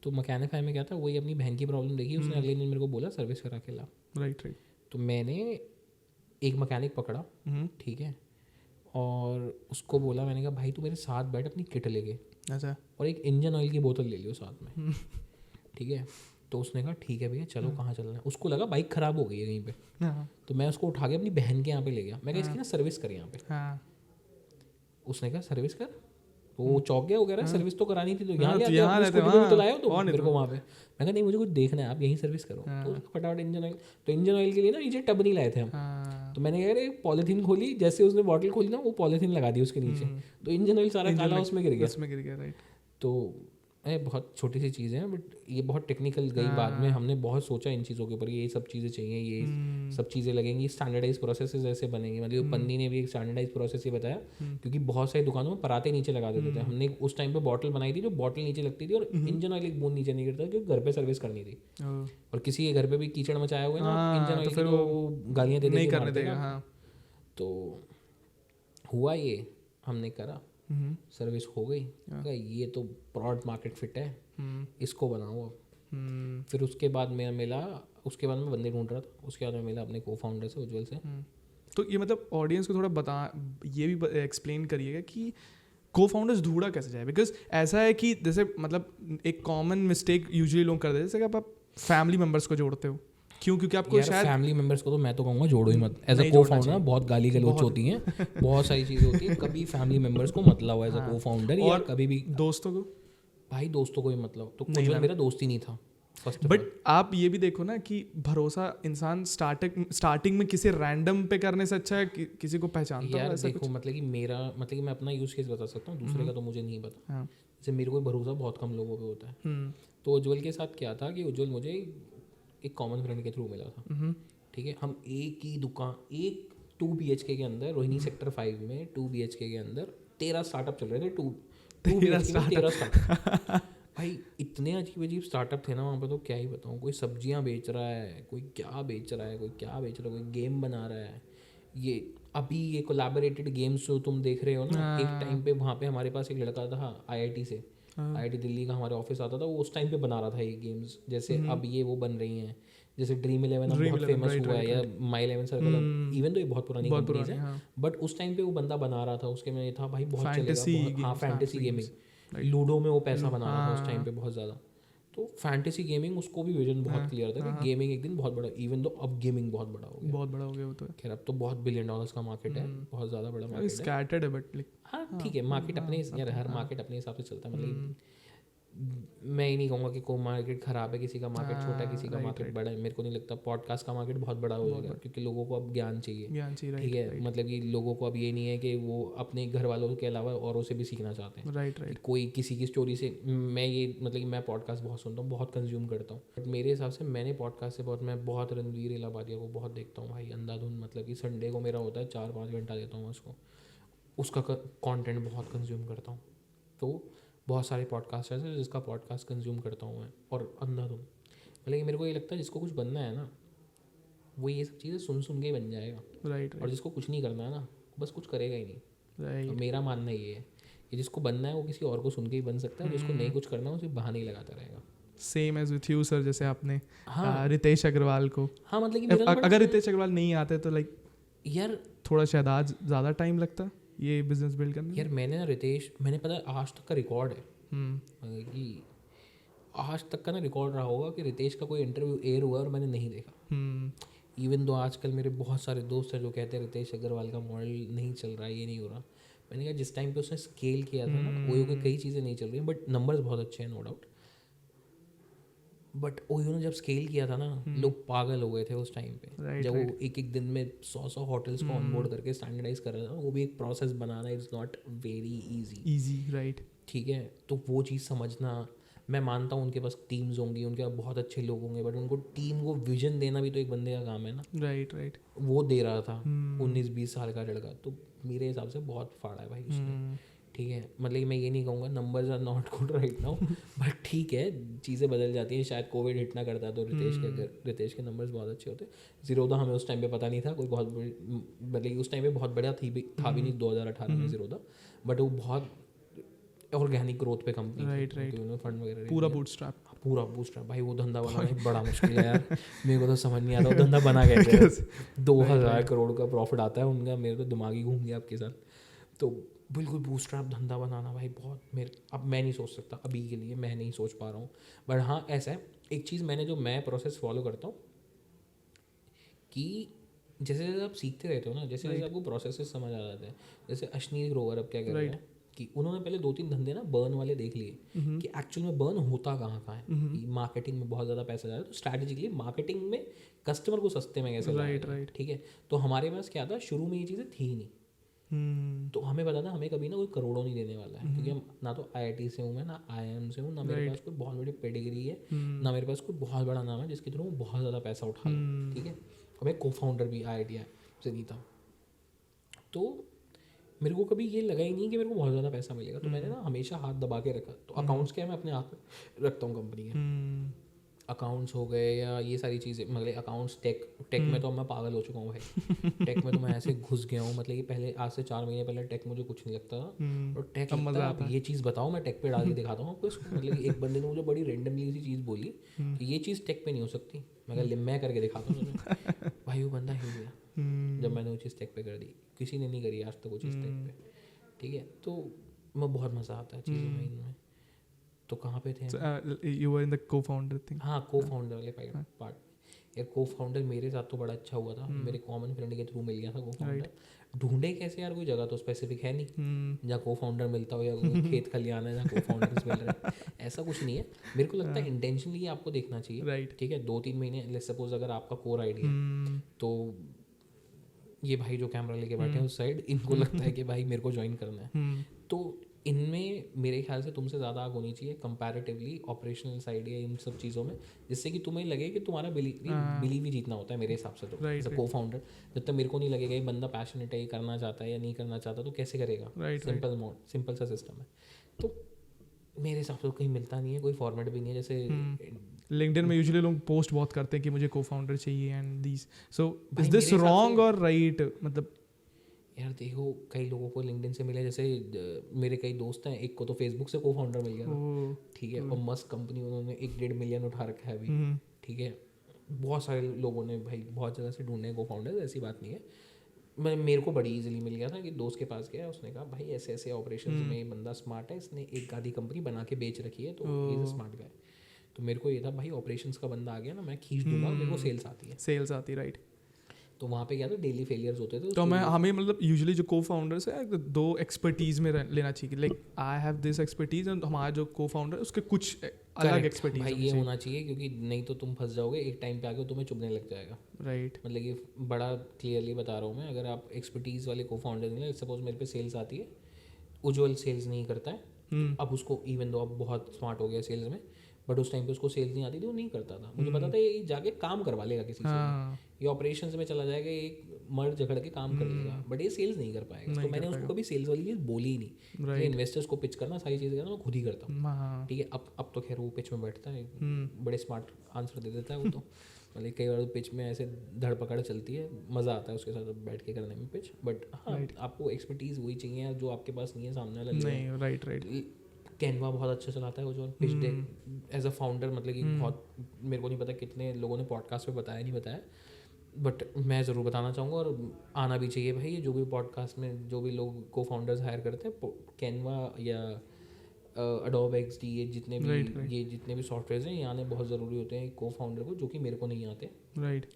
तो मैकेनिफाई में क्या था, वही अपनी बहन की प्रॉब्लम देखी, उसने अगले दिन मेरे को बोला सर्विस करा के ला। राइट। तो मैंने एक मैकेनिक पकड़ा, ठीक है, और उसको बोला, मैंने कहा भाई तू मेरे साथ बैठ, अपनी किट लेके, अच्छा, और एक इंजन ऑयल की बोतल ले लियो साथ में, ठीक है। तो उसने कहा ठीक है भैया चलो, कहाँ चलना है। उसको लगा बाइक ख़राब हो गई है कहीं पे, तो मैं उसको उठा के अपनी बहन के यहाँ पे ले गया। मैं कहा इसकी ना सर्विस कर यहाँ पे। उसने कहा सर्विस कर, तो वो चौक गया वगैरह, सर्विस तो करानी थी, तो यहाँ तो लाया तो मेरे को वहाँ पे। मैं कहा नहीं मुझे कुछ देखना है, आप यहीं सर्विस करो। तो फटाफट इंजन ऑयल, तो इंजन ऑयल के लिए ना नीचे टब नहीं लाए थे हम। तो मैंने कहा पॉलीथीन खोली, जैसे उसने बॉटल खोली ना, वो पॉलीथीन लगा दी उसके नीचे, तो इंजन ऑयल सारा काला उसमें गिर गया। राइट। तो बहुत छोटी सी चीज़ें हैं, बट ये बहुत टेक्निकल गई। बाद में हमने बहुत सोचा इन चीज़ों के ऊपर, ये सब चीज़ें चाहिए, ये सब चीज़ें लगेंगी, स्टैंडर्डाइज प्रोसेसेस ऐसे बनेंगे। मतलब पन्नी ने भी एक स्टैंडर्डाइज प्रोसेस ही बताया, क्योंकि बहुत सारी दुकानों में पराते नीचे लगा देते थे। हमने उस टाइम पे बॉटल बनाई थी जो बॉटल नीचे लगती थी और इंजन ऑयल एक बूंद नीचे नहीं गिरता, क्योंकि घर पे सर्विस करनी थी। और किसी के घर पे भी कीचड़ मचाया हुआ है ना इंजन ऑयल, फिर वो गालियाँ दे देगा। तो हुआ ये, हमने करा, सर्विस हो गई, ये तो ब्रॉड मार्केट फिट है, इसको बनाओ अब। फिर उसके बाद मैं मिला, उसके बाद मैं बंदे ढूंढ रहा था, उसके बाद मैं मिला अपने को फाउंडर से, उज्जवल से। तो ये मतलब ऑडियंस को थोड़ा ये भी एक्सप्लेन करिएगा कि को फाउंडर्स ढूंढा कैसे जाए। बिकॉज ऐसा है कि जैसे मतलब एक कॉमन मिस्टेक यूजुअली लोग कर देते हैं, जैसे कि आप फैमिली मेम्बर्स को जोड़ते हो, क्योंकि आपको शायद फैमिली मेंबर्स को तो मैं तो कहूँगा जोड़ो ही मत। एज अ को फाउंडर बहुत गाली गलौच होती हैं, बहुत सारी चीज़ें होती हैं, कभी फैमिली मेंबर्स को मत लाओ एज अ को फाउंडर, या कभी भी दोस्तों को, भाई दोस्तों को ही मतलब। तो कुछ मेरा दोस्त ही नहीं था फर्स्ट। बट आप ये भी देखो ना कि भरोसा इंसान स्टार्टिंग में किसी रैंडम पे करने से अच्छा है किसी को पहचानता है। ऐसा देखो मतलब कि मेरा मतलब कि मैं अपना यूज केस बता सकता हूँ, दूसरे का तो मुझे नहीं पता। जैसे मेरे को भरोसा बहुत कम लोगों पे होता है। तो उज्जवल के साथ क्या था कि उज्जवल मुझे एक कॉमन फ्रेंड के थ्रू मिला था, ठीक है। हम एक ही दुकान, एक 2 BHK के अंदर, रोहिणी सेक्टर 5 में 2 BHK के अंदर 13 स्टार्टअप चल रहे थे। 2 BHK में 13 स्टार्टअप भाई, इतने अजीब अजीब स्टार्टअप थे ना वहाँ पे, तो क्या ही बताऊँ। कोई सब्जियाँ बेच रहा है, कोई क्या बेच रहा है, कोई क्या बेच रहा है, कोई गेम बना रहा है। ये अभी ये कोलैबोरेटेड गेम्स जो तुम देख रहे हो ना, एक टाइम पे वहाँ पे हमारे पास एक लड़का था IIT से, IIT दिल्ली का हमारे ऑफिस आता था, वो उस टाइम पे बना रहा था ये गेम्स। जैसे अब ये वो बन रही हैं, जैसे Dream 11 बहुत फेमस हुआ है, या My 11 सर्कल, इवन तो ये बहुत पुरानी कंपनीज है, बट उस टाइम पे वो बंदा बना रहा था, उसके में ये था भाई बहुत चलेगा। हाँ, फैंटेसी गेमिंग, लूडो में वो पैसा बना रहा था उस टाइम पे बहुत ज़्यादा। तो फैंटेसी गेमिंग, उसको भी विजन बहुत क्लियर था कि गेमिंग एक दिन बहुत बड़ा, इवन दो अब गेमिंग बहुत बड़ा हो गया, वो तो खैर अब तो बहुत $1 बिलियन का मार्केट है, बहुत ज़्यादा बड़ा मार्केट है, स्कैटर्ड है, बट हाँ ठीक है, मार्केट अपने यार हर मार्केट अपने हिसाब से चलता है। मतलब मैं ही नहीं कहूँगा कि कोई मार्केट ख़राब है, किसी का मार्केट छोटा है, किसी का मार्केट बड़ा है। मेरे को नहीं लगता पॉडकास्ट का मार्केट बहुत बड़ा हो जाएगा, क्योंकि लोगों को अब ज्ञान चाहिए, ठीक है। मतलब कि लोगों को अब ये नहीं है कि वो अपने घर वालों के अलावा औरों से भी सीखना चाहते हैं, राइट। कोई किसी की स्टोरी से, मैं ये मतलब कि मैं पॉडकास्ट बहुत सुनता हूँ, बहुत कंज्यूम करता हूँ, बट मेरे हिसाब से मैंने पॉडकास्ट से मैं बहुत रणवीर इलाहाबादिया को बहुत देखता हूँ भाई, अंधाधुन। मतलब कि संडे को मेरा होता है 4-5 घंटा देता हूँ उसको, उसका कंटेंट बहुत कंज्यूम करता हूँ। तो बहुत सारे पॉडकास्टर्स हैं जिसका पॉडकास्ट कंज्यूम करता हूँ मैं, और अंधाधुन। मतलब कि मेरे को ये लगता है जिसको कुछ बनना है ना, वो ये सब चीज़ें सुन सुन के ही बन जाएगा, राइट। और जिसको कुछ नहीं करना है ना, बस कुछ करेगा ही नहीं, राइट। तो मेरा मानना ये है कि जिसको बनना है वो किसी और को सुन के ही बन सकता है, जिसको नहीं कुछ करना है उसे बहाने ही लगाता रहेगा। Same as with you sir, जैसे आपने हाँ रितेश अग्रवाल को, हाँ मतलब कि मेरा अगर रितेश अग्रवाल नहीं आते तो लाइक यार थोड़ा शायद आज ज़्यादा टाइम लगता ये बिजनेस बिल्ड करने यार मैंने ना रितेश, मैंने पता है आज तक का रिकॉर्ड है में। कि आज तक का ना रिकॉर्ड रहा होगा कि रितेश का कोई इंटरव्यू एयर हुआ और मैंने नहीं देखा। इवन दो आजकल मेरे बहुत सारे दोस्त हैं जो कहते हैं रितेश अग्रवाल का मॉडल नहीं चल रहा है, ये नहीं हो रहा। मैंने कहा जिस टाइम पे उसने स्केल किया था ना, ओयो के कई चीज़ें नहीं चल रही हैं बट नंबर्स बहुत अच्छे हैं नो डाउट, बट ओयो ने जब स्केल किया था ना लोग पागल हो गए थे उस टाइम पे। जब वो एक एक दिन में 100 होटल्स को ऑनबोर्ड करके स्टैंडर्डाइज कर रहा था, वो भी एक process banana it's not very easy, right. ठीक है। तो वो चीज़ समझना, मैं मानता हूँ उनके पास टीम्स होंगी, उनके पास बहुत अच्छे लोग होंगे, बट उनको टीम को विजन देना भी तो एक बंदे का काम है ना। राइट। वो दे रहा था 19-20 साल का लड़का, तो मेरे हिसाब से बहुत फाड़ा है भाई उसने, ठीक है। मतलब मैं ये नहीं कहूँगा numbers are not good right now, but ठीक है चीज़ें बदल जाती हैं। शायद कोविड हिट ना करता तो रितेश के नंबर्स बहुत अच्छे होते। जीरोधा हमें उस टाइम पे पता नहीं था कोई बहुत बड़ी, मतलब उस टाइम पे बहुत बड़ा था भी नहीं 2018 में जीरोधा, बट वो बहुत ऑर्गेनिक ग्रोथ पे कंपनी, राइट। उन्होंने फंड वगैरह पूरा बूटस्ट्रैप भाई। वो धंधा बनाना बड़ा मुश्किल है यार, मेरे को तो समझ नहीं आता वो धंधा बना कैसे। 2000 करोड़ का प्रॉफिट आता है उनका, मेरे तो दिमाग ही घूम गया आपके साथ। तो बिल्कुल बूटस्ट्रैप धंधा बनाना भाई बहुत, मेरे अब मैं नहीं सोच सकता, अभी के लिए मैं नहीं सोच पा रहा हूँ। बट हाँ ऐसा है एक चीज़ मैंने जो मैं प्रोसेस फॉलो करता हूँ कि जैसे जैसे आप सीखते रहते हो ना, जैसे जैसे आपको प्रोसेस समझ आ जाते हैं। जैसे अश्नील ग्रोवर अब क्या कर रहे हैं कि उन्होंने पहले 2-3 धंधे ना बर्न वाले देख लिए कि एक्चुअल में बर्न होता कहाँ है। मार्केटिंग में बहुत ज़्यादा पैसा जा रहा है, तो स्ट्रैटेजिकली मार्केटिंग में कस्टमर को सस्ते में कैसे लाएगा, ठीक है। तो हमारे पास क्या था, शुरू में ये चीज़ें थी नहीं, तो हमें पता था हमें कभी ना कोई करोड़ों नहीं देने वाला है, क्योंकि हम ना तो IIT से हूँ मैं, ना IIM से हूँ, ना मेरे पास कोई बहुत बड़ी पेडिग्री है, ना मेरे पास कोई बहुत बड़ा नाम है जिसके थ्रू मैं बहुत ज़्यादा पैसा उठा लूँ, ठीक है। और मैं co-founder भी IIT से नहीं था, तो मेरे को कभी ये लगा ही नहीं कि मेरे को बहुत ज़्यादा पैसा मिलेगा। तो मैंने ना हमेशा हाथ दबा के रखा। तो अकाउंट्स क्या है, मैं अपने हाथ में रखता हूँ कंपनी के अकाउंट्स हो गए या ये सारी चीज़ें, मतलब अकाउंट्स टेक में तो मैं पागल हो चुका हूँ भाई। टेक में तो मैं ऐसे घुस गया हूँ, मतलब कि पहले आज से 4 महीने पहले टेक मुझे कुछ नहीं लगता था, और टेक लगता है ये चीज़ बताओ मैं टेक पे डाल के दिखाता हूँ आपको इसको। मतलब एक बंदे ने मुझे बड़ी रेंडमली सी चीज़ बोली कि ये चीज़ टेक पे नहीं हो सकती, मैं करके दिखाता हूँ भाई। वो बंदा हिल गया जब मैंने वो चीज़ टेक पे कर दी, किसी ने नहीं करी आज तक वो चीज़ टेक पे, ठीक है। तो मैं बहुत मज़ा आता है चीज़ों में इनमें। तो कहाँ पे थे you were in the co-founder thing? हाँ को-फाउंडर वाले पार्ट। यार को-फाउंडर मेरे साथ तो बड़ा अच्छा हुआ था, मेरे कॉमन फ्रेंड के थ्रू मिल गया था को-फाउंडर। ढूंढे कैसे यार, कोई जगह तो स्पेसिफिक है नहीं जहाँ को-फाउंडर मिलता हो, या कोई खेत खलियान है जहाँ को-फाउंडर्स मिल रहे हैं, ऐसा कुछ नहीं है। मेरे को लगता है इंटेंशनली आपको देखना चाहिए, ठीक है। 2-3 महीने लेट्स सपोज अगर आपका कोर आइडिया है, तो ये भाई जो कैमरा लेके बैठे हैं उस साइड, इनको लगता है कि भाई मेरे को ज्वाइन करना है, तो इनमें मेरे ख्याल से तुमसे ज़्यादा आग होनी चाहिए कंपैरेटिवली ऑपरेशनल साइड या इन सब चीज़ों में, जिससे कि तुम्हें लगे कि तुम्हारा बिलीव ही जीतना होता है मेरे हिसाब से। तो एज अ को फाउंडर जब तक मेरे को नहीं लगेगा ये बंदा पैशनेट है, ये करना चाहता है या नहीं करना चाहता, तो कैसे करेगा। सिंपल सा सिस्टम है। तो मेरे हिसाब से कहीं मिलता नहीं है, कोई फॉर्मेट भी नहीं है। जैसे लिंक्डइन में यूजुअली लोग पोस्ट बहुत करते हैं कि मुझे को-फाउंडर चाहिए and this, so is this wrong और राइट? मतलब यार देखो कई लोगों को लिंक्डइन से मिले, जैसे मेरे कई दोस्त हैं, एक को तो फेसबुक से को-फाउंडर मिल गया था, ठीक है। और मस्त कंपनी उन्होंने 1-1.5 मिलियन उठा रखा है अभी, ठीक है। बहुत सारे लोगों ने भाई बहुत जगह से ढूंढे को-फाउंडर, ऐसी बात नहीं है। मेरे को बड़ी इजीली मिल गया था कि दोस्त के पास गया, उसने कहा भाई ऐसे ऐसे ऑपरेशंस में ये बंदा स्मार्ट है, इसने एक आधी कंपनी बना के बेच रखी है, तो इज अ स्मार्ट गाय। तो मेरे को ये था भाई ऑपरेशंस का बंदा आ गया ना, मैं खींच दूंगा, मेरे को सेल्स आती है राइट। तो वहाँ पे क्या था, डेली फेलियर्स होते थे। तो हमें मतलब यूजुअली जो को-फाउंडर्स है 2 एक्सपर्टीज़ में लेना चाहिए, like I have this expertise, and हमारा जो को-फाउंडर है उसके कुछ अलग एक्सपर्टीज भाई ये होना चाहिए, क्योंकि नहीं तो तुम फंस जाओगे, एक टाइम पे आके तुम्हें चुभने लग जाएगा, राइट। मतलब कि बड़ा क्लियरली बता रहा हूँ मैं, अगर आप एक्सपर्टीज़ वाले को-फाउंडर नहीं, सपोज मेरे पे सेल्स आती है, उज्ज्वल सेल्स नहीं करता है, अब उसको इवन दो अब बहुत स्मार्ट हो गया सेल्स में, बट उस टाइम पे उसको सेल्स नहीं आती थी, वो नहीं करता था। मुझे पता था ये जाके काम करवा लेगा किसी से, ये ऑपरेशंस में चला जाएगा, एक मर्द झगड़ के काम कर लेगा, बट ये सेल्स नहीं कर पाएगा। तो मैंने उसको कभी सेल्स वाली चीज़ बोली ही नहीं, इन्वेस्टर्स को पिच करना, सारी चीज़ें करना मैं खुद ही करता हूँ, ठीक है। अब तो खैर वो पिच में बैठता है, बड़े स्मार्ट आंसर दे देता है वो तो मतलब कई बार पिच में ऐसे धड़पकड़ चलती है, मज़ा आता है उसके साथ बैठ के करने में पिच। बट हाँ आपको एक्सपर्टीज़ वही चाहिए जो आपके पास नहीं है, सामने वाला नहीं। राइट। कैनवा बहुत अच्छा चलाता है वो जो pitch deck as a founder, मतलब कि बहुत, मेरे को नहीं पता कितने लोगों ने पॉडकास्ट पे बताया नहीं बताया, बट मैं ज़रूर बताना चाहूँगा और आना भी चाहिए भाई। ये जो भी पॉडकास्ट में जो भी लोग को फाउंडर्स हायर करते हैं, कैनवा या अडोब एक्सडी, ये जितने भी ये जितने भी सॉफ्टवेयर हैं, ये आने बहुत ज़रूरी होते हैं को फाउंडर को, जो कि मेरे को नहीं आते।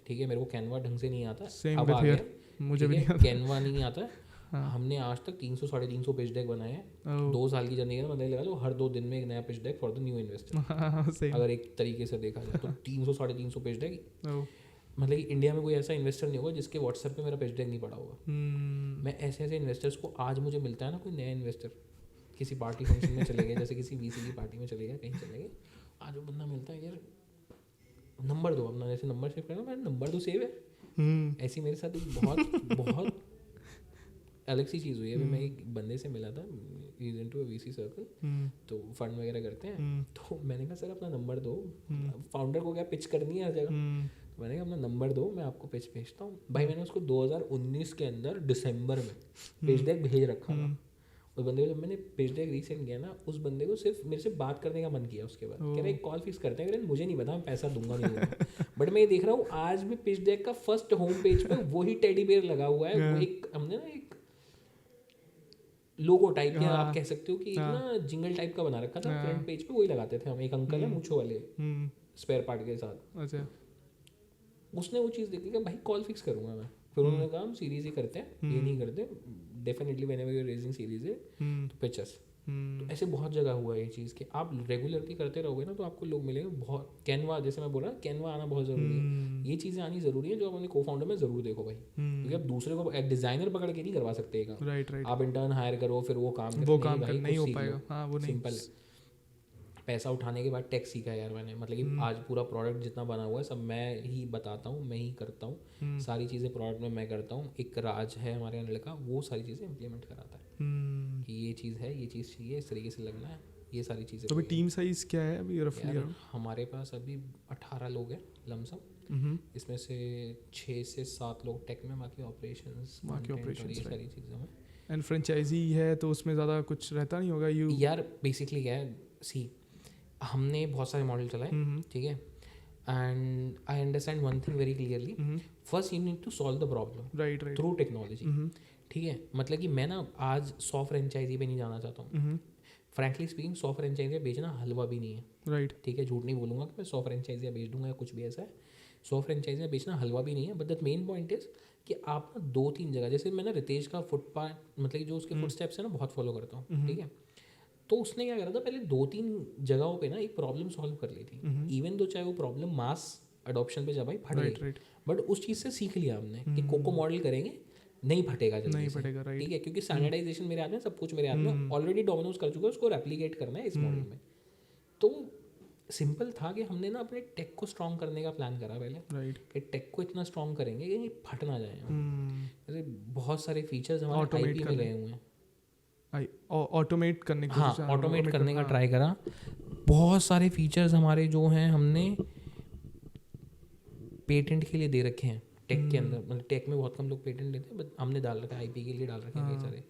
ठीक है, मेरे को कैनवा ढंग से नहीं आता, अब आ गया मुझे भी नहीं आता, कैनवा नहीं आता। हाँ। हमने आज तक 300-350 पिच डेक बनाए हैं 2 साल की जर्नी का, मतलब लगा लो हर 2 दिन में एक नया pitch deck for the new investor. अगर एक तरीके से देखा जाए तो 300-350 पिच डेक, मतलब कि इंडिया में कोई ऐसा इन्वेस्टर नहीं होगा जिसके व्हाट्सएप पे मेरा पिच डेक नहीं पड़ा होगा। मैं ऐसे ऐसे इन्वेस्टर्स को, आज मुझे मिलता है ना कोई नया इन्वेस्टर, किसी पार्टी फंक्शन में चले गए, जैसे किसी वीसी की पार्टी में चले गए, कहीं चले गए, आज वो बंदा मिलता है, यार नंबर दो अपना, जैसे नंबर सेव करना, मेरा नंबर तो सेव है। ऐसी मेरे साथ एक बहुत अलग सी चीज़ हुई है। अभी मैं एक बंदे से मिला था, is into a VC circle, तो फंड वगैरह करते हैं, तो मैंने कहा सर अपना नंबर दो, फाउंडर को क्या पिच करनी है हर जगह, तो मैंने कहा अपना नंबर दो, मैं आपको पिच भेजता हूँ। भाई मैंने उसको 2019 के अंदर दिसंबर में पिच डेक भेज रखा था। उस बंदे को जब मैंने पिच डेक रीसेंड किया ना, उस बंदे को सिर्फ मेरे से बात करने का मन किया, उसके बाद कह रहा एक कॉल फिक्स करते हैं, मुझे नहीं पता मैं पैसा दूंगा नहीं दूंगा, बट मैं ये देख रहा हूँ आज भी पिच डेक का फर्स्ट होम पेज पे वही टेडी बेयर लगा हुआ है। वो एक हमने ना एक लोगो टाइप या आप कह सकते हो कि एक ना जिंगल टाइप का बना रखा था फ्रंट पेज पे, वही लगाते थे हम। एक अंकल है मूछों वाले स्पेयर पार्ट के साथ, अच्छा, उसने वो चीज़ देखी कि भाई कॉल फिक्स करूंगा मैं। फिर उन्होंने कहा हम सीरीज ही करते हैं, ये नहीं करते, definitely whenever you are raising series है तो पिचेस। तो ऐसे बहुत जगह हुआ है ये चीज़ कि आप रेगुलरली करते रहोगे ना तो आपको लोग मिलेंगे। बहुत कैनवा, जैसे मैं बोल रहा, कैनवा आना बहुत ज़रूरी है, ये चीज़ें आनी ज़रूरी है जो आप अपने को फाउंडर में ज़रूर देखो भाई, क्योंकि आप दूसरे को एक डिज़ाइनर पकड़ के नहीं करवा सकते काम। राइट। आप इंटर्न हायर करो फिर वो काम नहीं हो पाएगा, वो सिंपल है। पैसा उठाने के बाद टेक सीखा यार मैंने, मतलब कि आज पूरा प्रोडक्ट जितना बना हुआ है सब मैं ही बताता हूँ, मैं ही करता हूँ, सारी चीज़ें प्रोडक्ट में मैं करता हूँ। एक राज है हमारे यहाँ लड़का, वो सारी चीज़ें इम्प्लीमेंट कराता है कि ये चीज़ है, ये चीज़ चाहिए, इस तरीके से लगना है, ये सारी चीज़ें। तो अभी टीम साइज क्या है अभी रफली? हमारे पास अभी 18 लोग हैं लमसम, इसमें से 6 से 7 लोग टेक में, बाकी ऑपरेशंस ये सारी चीज़ें हैं। एंड फ्रेंचाइजी है तो उसमें ज़्यादा कुछ रहता नहीं होगा? यार बेसिकली क्या है, सी हमने बहुत सारे मॉडल चलाए, ठीक है, and I understand one thing very clearly, first you need to solve the problem right through technology. ठीक है, मतलब कि मैं ना आज 100 फ्रेंचाइजी पे नहीं जाना चाहता हूँ। फ्रैंकली स्पीकिंग 100 फ्रेंचाइजियाँ बेचना हलवा भी नहीं है, राइट, ठीक है, झूठ नहीं बोलूँगा कि मैं 100 फ्रेंचाइजियाँ बेच दूंगा या कुछ भी ऐसा है। 100 फ्रेंचाइजियाँ बेचना हलवा भी नहीं है, but the main point is कि आप ना 2-3 जगह, जैसे मैं ना रितेश का फुटपाथ, मतलब कि जो उसके फुट स्टेप्स है ना, बहुत फॉलो करता हूँ, ठीक है। तो उसने क्या करा था, पहले 2-3 जगहों पे ना एक प्रॉब्लम सॉल्व कर ली थी, इवन दो चाहे वो प्रॉब्लम मास अडॉप्शन पे जब आई फट गई, बट उस चीज़ से सीख लिया हमने कि कोको मॉडल करेंगे नहीं फटेगा जल्दी से, ठीक है, क्योंकि स्टैंडर्डाइजेशन मेरे हाथ में, सब कुछ मेरे हाथ में, ऑलरेडी डोमिनोज कर चुका है, उसको रेप्लिकेट करना है इस मॉडल में। तो सिंपल था कि हमने ना अपने टेक को स्ट्रॉन्ग करने का प्लान करा पहले, राइट, कि टेक को इतना स्ट्रॉन्ग करेंगे कि फट ना जाए। जैसे बहुत सारे फीचर्स हमारे आईपी में गए हुए हैं, ऑटोमेट करने की, हाँ, ऑटोमेट करने का ट्राई करा। बहुत सारे फीचर्स हमारे जो हैं हमने पेटेंट के लिए दे रखे हैं टेक के अंदर, मतलब टेक में बहुत कम लोग पेटेंट लेते हैं, बट हमने डाल रखा है, आईपी के लिए डाल रखे हैं, कई सारे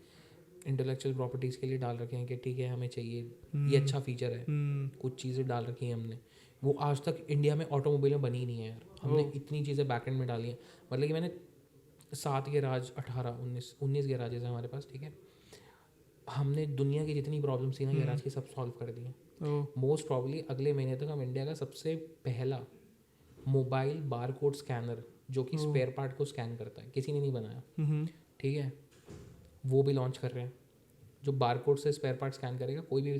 इंटेलेक्चुअल प्रॉपर्टीज़ के लिए डाल रखे हैं कि ठीक है हमें चाहिए, ये अच्छा फीचर है, कुछ चीज़ें डाल रखी हैं हमने। वो आज तक इंडिया में ऑटोमोबाइल में बनी नहीं है यार, हमने इतनी चीज़ें बैकएंड में डाली हैं। मतलब कि मैंने 7 गैराज 19 गैराजेस हैं हमारे पास, ठीक है, हमने दुनिया की जितनी प्रॉब्लम्स थी ना गैराज की सब सॉल्व कर दी हैं। मोस्ट प्रॉब्ली अगले महीने तक हम इंडिया का सबसे पहला मोबाइल बारकोड स्कैनर जो कि स्पेयर पार्ट को स्कैन करता है, किसी ने नहीं बनाया, ठीक है, वो भी लॉन्च कर रहे हैं, जो बारकोड से स्पेयर पार्ट स्कैन करेगा कोई भी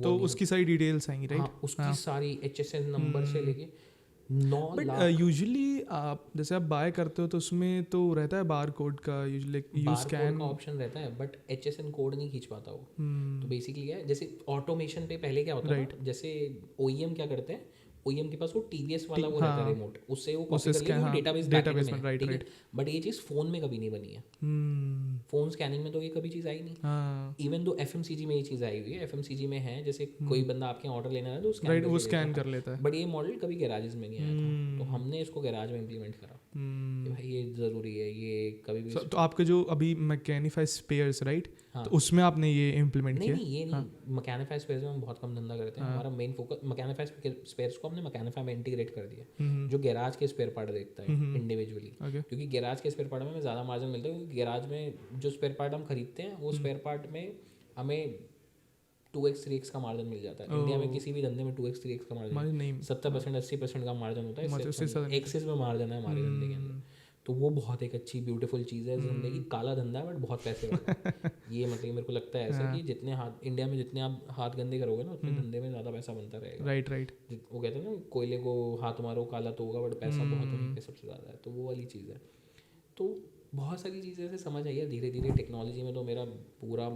तो उसकी सारी डिटेल्स आएंगी, राइट? हाँ, उसकी सारी HSN नंबर से लेके 9 लाख। यूजुअली आप जैसे आप बाय करते हो तो उसमें तो रहता है बार कोड का, यूजुअली यू स्कैन का ऑप्शन रहता है, बट HSN कोड नहीं खींच पाता वो। तो बेसिकली क्या है, जैसे ऑटोमेशन पे पहले क्या होता है, जैसे OEM क्या करते हैं, OEM के पास वो TVS वाला वो रहता है रिमोट, उससे वो कॉपी कर लेते हैं डेटाबेस में, राइट, ठीक है, बट ये चीज़ फोन में कभी नहीं बनी है। फोन स्कैनिंग में तो ये कभी चीज़ आई नहीं। इवन दो FMCG में ये चीज़ आई हुई है, FMCG में है, जैसे कोई बंदा आपके ऑर्डर लेना है तो वो स्कैन कर लेता है, बट ये मॉडल कभी गैराजेस में नहीं आया था, तो हमने इसको गैराज में इम्प्लीमेंट करा कि भाई ये ज़रूरी है, ये कभी भी। तो आपके जो अभी मैकेनिफाई स्पेयर्स, राइट, हाँ। तो उसमें आपने ये इम्प्लीमेंट नहीं किया? नहीं ये नहीं, मकैनिफाई स्पेयर्स में हम बहुत कम धंधा करते हैं। हमारा मेन फोकस मकैनिफाई स्पेयर्स को हमने मकैनिफाई में इंटीग्रेट कर दिया, जो गैराज के स्पेयर पार्ट देखता है इंडिविजुअली, क्योंकि गैराज के स्पेयर पार्ट में ज़्यादा मार्जिन मिलता है, क्योंकि गैराज में जो स्पेयर पार्ट हम खरीदते हैं वो स्पेयर पार्ट में हमें 2x 3x का मार्जिन मिल जाता है। इंडिया में किसी भी धंधे में 2x 3x का मार्जिन 70% 80% का मार्जिन होता है, एक्सिस में मार्जिन है हमारे धंधे के अंदर। तो वो बहुत एक अच्छी ब्यूटीफुल चीज़ है जिंदगी। काला धंधा है बट बहुत पैसे वाला है। ये मतलब मेरे को लगता है ऐसा कि जितने हाथ इंडिया में जितने आप हाथ गंदे करोगे ना उतने धंधे में ज़्यादा पैसा बनता रहेगा। राइट। वो कहते हैं ना कोयले को हाथ मारो काला तो होगा, बट पैसा बहुत वहीं पे सबसे ज़्यादा है। तो वो वाली चीज़ है। तो बहुत सारी चीज़ें ऐसे समझ आई है धीरे धीरे। टेक्नोलॉजी में तो मेरा पूरा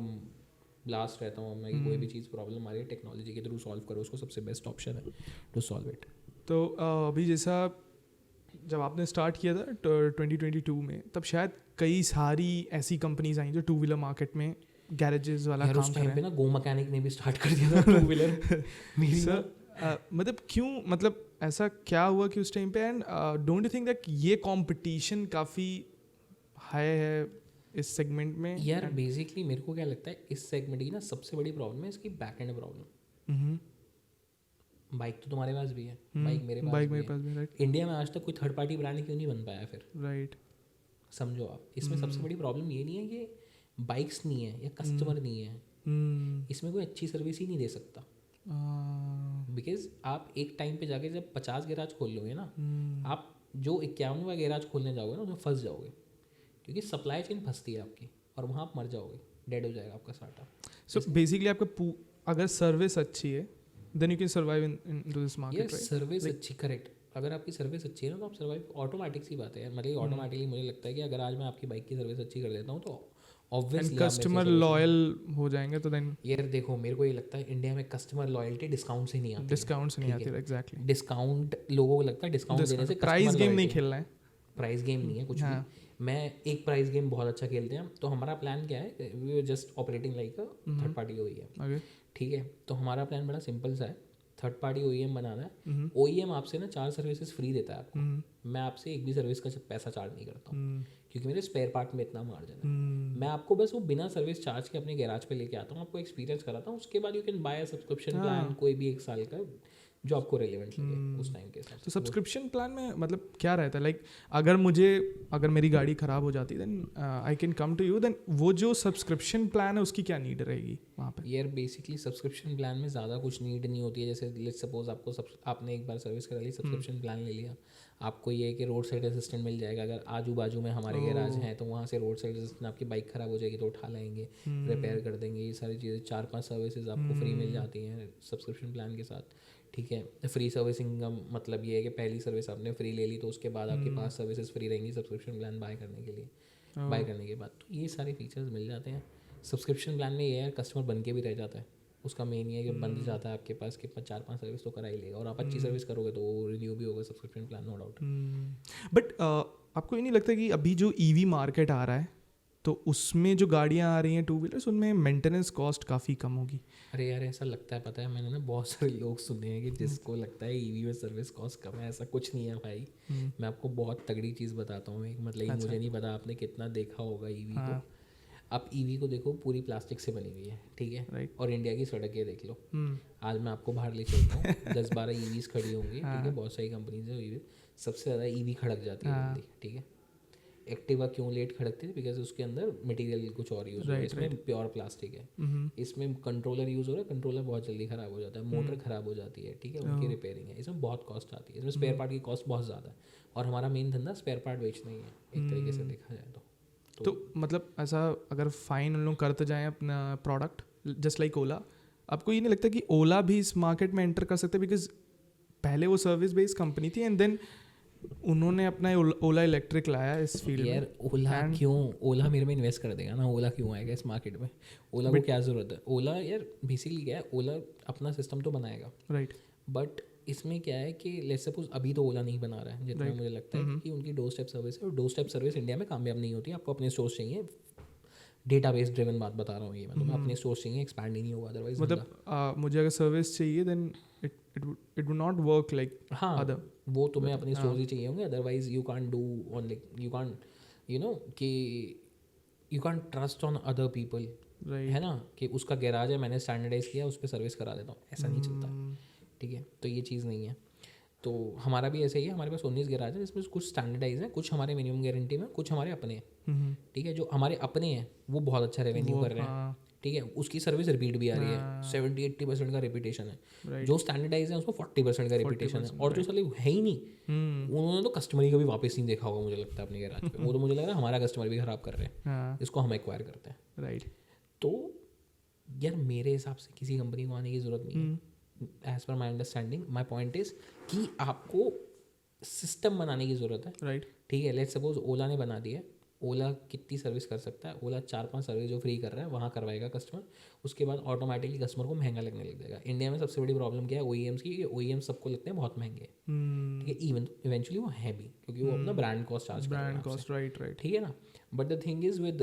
ब्लास्ट रहता हूँ मैं कि कोई भी चीज़ प्रॉब्लम आ रही है टेक्नोलॉजी के थ्रू सॉल्व करो उसको, सबसे बेस्ट ऑप्शन है टू सॉल्व इट। तो अभी जैसा जब आपने स्टार्ट किया था 2022 में, तब शायद कई सारी ऐसी कंपनीज आई जो टू व्हीलर मार्केट में गैरेजेस वाला काम कर रहे हैं। ना गो मैकेनिक ने भी स्टार्ट कर दिया था टू व्हीलर मेरी मतलब क्यों, मतलब ऐसा क्या हुआ कि उस टाइम पे, and don't you think that ये कंपटीशन काफ़ी हाई है इस सेगमेंट में? यार बेसिकली मेरे को क्या लगता है इस सेगमेंट की ना सबसे बड़ी प्रॉब्लम है इसकी बैक एंड प्रॉब्लम। बाइक तो तुम्हारे पास भी है, बाइक मेरे पास भी है। राइट। इंडिया में आज तक कोई थर्ड पार्टी ब्रांड क्यों नहीं बन पाया फिर? राइट। समझो आप, इसमें सबसे बड़ी प्रॉब्लम ये नहीं है कि बाइक्स नहीं है या कस्टमर नहीं है, इसमें कोई अच्छी सर्विस ही नहीं दे सकता। बिकॉज आप एक टाइम पे जाके जब 50 गैराज खोल लोगे ना, आप जो 51वां गैराज खोलने जाओगे ना उसमें फंस जाओगे, क्योंकि सप्लाई चेन फंसती है आपकी और वहाँ आप मर जाओगे, डेड हो जाएगा आपका स्टार्टअप। सो बेसिकली आपका अगर सर्विस अच्छी है then you can survive into this market, right? Service अच्छी, करेक्ट। अगर आपकी सर्विस अच्छी है ना तो आप सर्वाइव, ऑटोमेटिक सी बात है। मतलब ऑटोमेटिकली मुझे लगता है कि अगर आज मैं आपकी बाइक की सर्विस अच्छी कर देता हूँ तो ऑब्वियसली कस्टमर लॉयल हो जाएंगे। तो देन यार देखो मेरे को ये लगता है इंडिया में कस्टमर लॉयल्टी डिस्काउंट से नहीं आती, डिस्काउंट से नहीं आती। एग्जैक्टली। डिस्काउंट लोगों को लगता है डिस्काउंट देने से प्राइस गेम नहीं खेलना है, प्राइस गेम नहीं है कुछ भी। मैं एक प्राइस गेम बहुत अच्छा खेलते हैं। तो हमारा प्लान क्या है, we are just operating like a third party OEM, ठीक है। तो हमारा प्लान बड़ा सिंपल सा है, थर्ड पार्टी ओईएम बनाना है। ओईएम आपसे ना 4 सर्विसेज फ्री देता है आपको। मैं आपसे एक भी सर्विस का पैसा चार्ज नहीं करता हूँ, क्योंकि मेरे स्पेयर पार्ट में इतना मार्जिन है। मैं आपको बस वो बिना सर्विस चार्ज के अपने गैराज पे लेके आता हूँ, आपको एक्सपीरियंस कराता हूँ, उसके बाद you can buy subscription plan कोई भी 1 साल का जो आपको रेलेवेंट लगे उस टाइम के साथ। तो सब्सक्रिप्शन प्लान में मतलब क्या रहता है? लाइक अगर मेरी गाड़ी ख़राब हो जाती है then I can come to you, then वो जो सब्सक्रिप्शन प्लान है उसकी क्या नीड रहेगी वहाँ पे? यार बेसिकली सब्सक्रिप्शन प्लान में ज़्यादा कुछ नीड नहीं होती है। जैसे लेट्स सपोज आपने एक बार सर्विस करा ली, सब्सक्रिप्शन प्लान ले लिया, आपको ये है कि रोड साइड असिस्टेंट मिल जाएगा। अगर आजू बाजू में हमारे गैराज हैं तो वहाँ से रोड साइड असिस्टेंट, आपकी बाइक ख़राब हो जाएगी तो उठा लाएंगे, रिपेयर कर देंगे। ये सारी चीज़ें 4-5 सर्विसेज आपको फ्री मिल जाती हैं सब्सक्रिप्शन प्लान के साथ, ठीक है। फ्री सर्विसिंग का मतलब ये है कि पहली सर्विस आपने फ्री ले ली तो उसके बाद आपके पास सर्विसेज फ्री रहेंगी सब्सक्रिप्शन प्लान बाय करने के लिए, बाय करने के बाद। तो ये सारे फीचर्स मिल जाते हैं सब्सक्रिप्शन प्लान में। ये है कस्टमर बन के भी रह जाता है, उसका मेन ये है कि बंद जाता है आपके पास कि 4-5 सर्विस तो करा ही लेगा, और आप अच्छी सर्विस करोगे तो वो रिन्यू भी होगा subscription plan, no doubt. But आपको ये नहीं लगता कि अभी जो ईवी मार्केट आ रहा है तो उसमें जो गाड़ियाँ आ रही हैं टू व्हीलर्स, उनमें मेंटेनेंस कॉस्ट काफ़ी कम होगी? अरे यार ऐसा लगता है, पता है मैंने ना बहुत सारे लोग सुने हैं कि जिसको लगता है ईवी में सर्विस कॉस्ट कम है। ऐसा कुछ नहीं है भाई। मैं आपको बहुत तगड़ी चीज़ बताता हूँ एक, मतलब अच्छा। मुझे नहीं पता आपने कितना देखा होगा ईवी को। आप ईवी को देखो, पूरी प्लास्टिक से बनी हुई है, ठीक है, right. और इंडिया की सड़कें देख लो। आज मैं आपको बाहर ले चलता हूँ 10-12 ईवीज खड़ी होंगी, ठीक है, बहुत सारी कंपनीज है ईवी, सबसे ज़्यादा ईवी खड़क जाती है, ठीक है। एक्टिवा क्यों लेट खड़कती है? बिकॉज उसके अंदर मटेरियल कुछ और यूज़ हो रहा है, इसमें प्योर प्लास्टिक है। इसमें कंट्रोलर यूज़ हो रहा है, कंट्रोलर बहुत जल्दी ख़राब हो जाता है, मोटर ख़राब हो जाती है, ठीक है, उनकी रिपेयरिंग है, इसमें बहुत कॉस्ट आती है, इसमें स्पेयर पार्ट की कॉस्ट बहुत ज़्यादा है, और हमारा मेन धंधा स्पेयर पार्ट बेचना ही है एक तरीके से देखा जाए तो मतलब ऐसा अगर फाइन उन लोग करते जाएँ अपना प्रोडक्ट, जस्ट लाइक ओला, आपको ये नहीं लगता कि ओला भी इस मार्केट में एंटर कर सकते? बिकॉज पहले वो सर्विस बेस्ड कंपनी थी एंड देन उन्होंने अपना ओला इलेक्ट्रिक लाया इस फील्ड में। यार ओला क्यों, ओला मेरे में इन्वेस्ट कर देगा ना, ओला क्यों आएगा इस मार्केट में? ओला को क्या ज़रूरत है? ओला यार बेसिकली क्या है, ओला अपना सिस्टम तो बनाएगा, राइट, बट इसमें क्या है कि लेट्स सपोज अभी तो ओला नहीं बना रहा है जितना मुझे लगता है कि उनकी डोर स्टेप सर्विस है, और डोर स्टेप सर्विस इंडिया में कामयाब नहीं होती। आपको अपने स्टोर्स चाहिए, डेटाबेस ड्रिवन बात बता रहा हूँ ये, मतलब अपने स्टोर्स चाहिए, एक्सपैंड ही नहीं होगा अदरवाइज। मतलब मुझे अगर सर्विस चाहिए then it would not work like other, वो तुम्हें अपने स्टोर्स ही चाहिए होंगे, otherwise you can't do on like you can't you know कि you can't trust on other people है ना, कि उसका गैराज है, मैंने स्टैंडर्डाइज किया, उस पर सर्विस करा देता हूँ, ऐसा नहीं चलता। ठीक है, तो ये चीज़ नहीं है। तो हमारा भी ऐसा ही है, हमारे पास 19 गैराज है जिसमें कुछ स्टैंडर्डाइज है, कुछ हमारे मिनिमम गारंटी में, कुछ हमारे अपने हैं। ठीक है, जो हमारे अपने हैं वो बहुत अच्छा रेवेन्यू कर रहे हैं। ठीक है, उसकी सर्विस रिपीट भी आ रही है, 70-80% का रिपीटेशन है। जो स्टैंडर्डाइज है उसको 40% का रिपीटेशन है। और जो साले है ही नहीं, उन्होंने तो कस्टमर ही कभी वापस नहीं देखा होगा मुझे लगता है अपने गैराज पे। वो तो मुझे लग रहा है हमारा कस्टमर भी खराब कर रहे हैं, इसको हम एक्वायर करते हैं। राइट। तो यार मेरे हिसाब से किसी कंपनी को आने की ज़रूरत नहीं है, as per my understanding. My point is कि आपको सिस्टम बनाने की ज़रूरत है। राइट। ठीक है, लेट्स सपोज ओला ने बना दिया, ओला कितनी सर्विस कर सकता है, ओला 4-5 सर्विस जो फ्री कर रहा है वहाँ करवाएगा कस्टमर, उसके बाद ऑटोमेटिकली कस्टमर को महंगा लगने लग जाएगा। इंडिया में सबसे बड़ी प्रॉब्लम क्या है OEMs की, OEMs सबको लगते हैं बहुत महंगे। ठीक है, इवन इवेंचुअली वो है भी, क्योंकि वो अपना ब्रांड कॉस्ट चार्ज कर रहा है। Right right. ठीक है ना, but the thing is with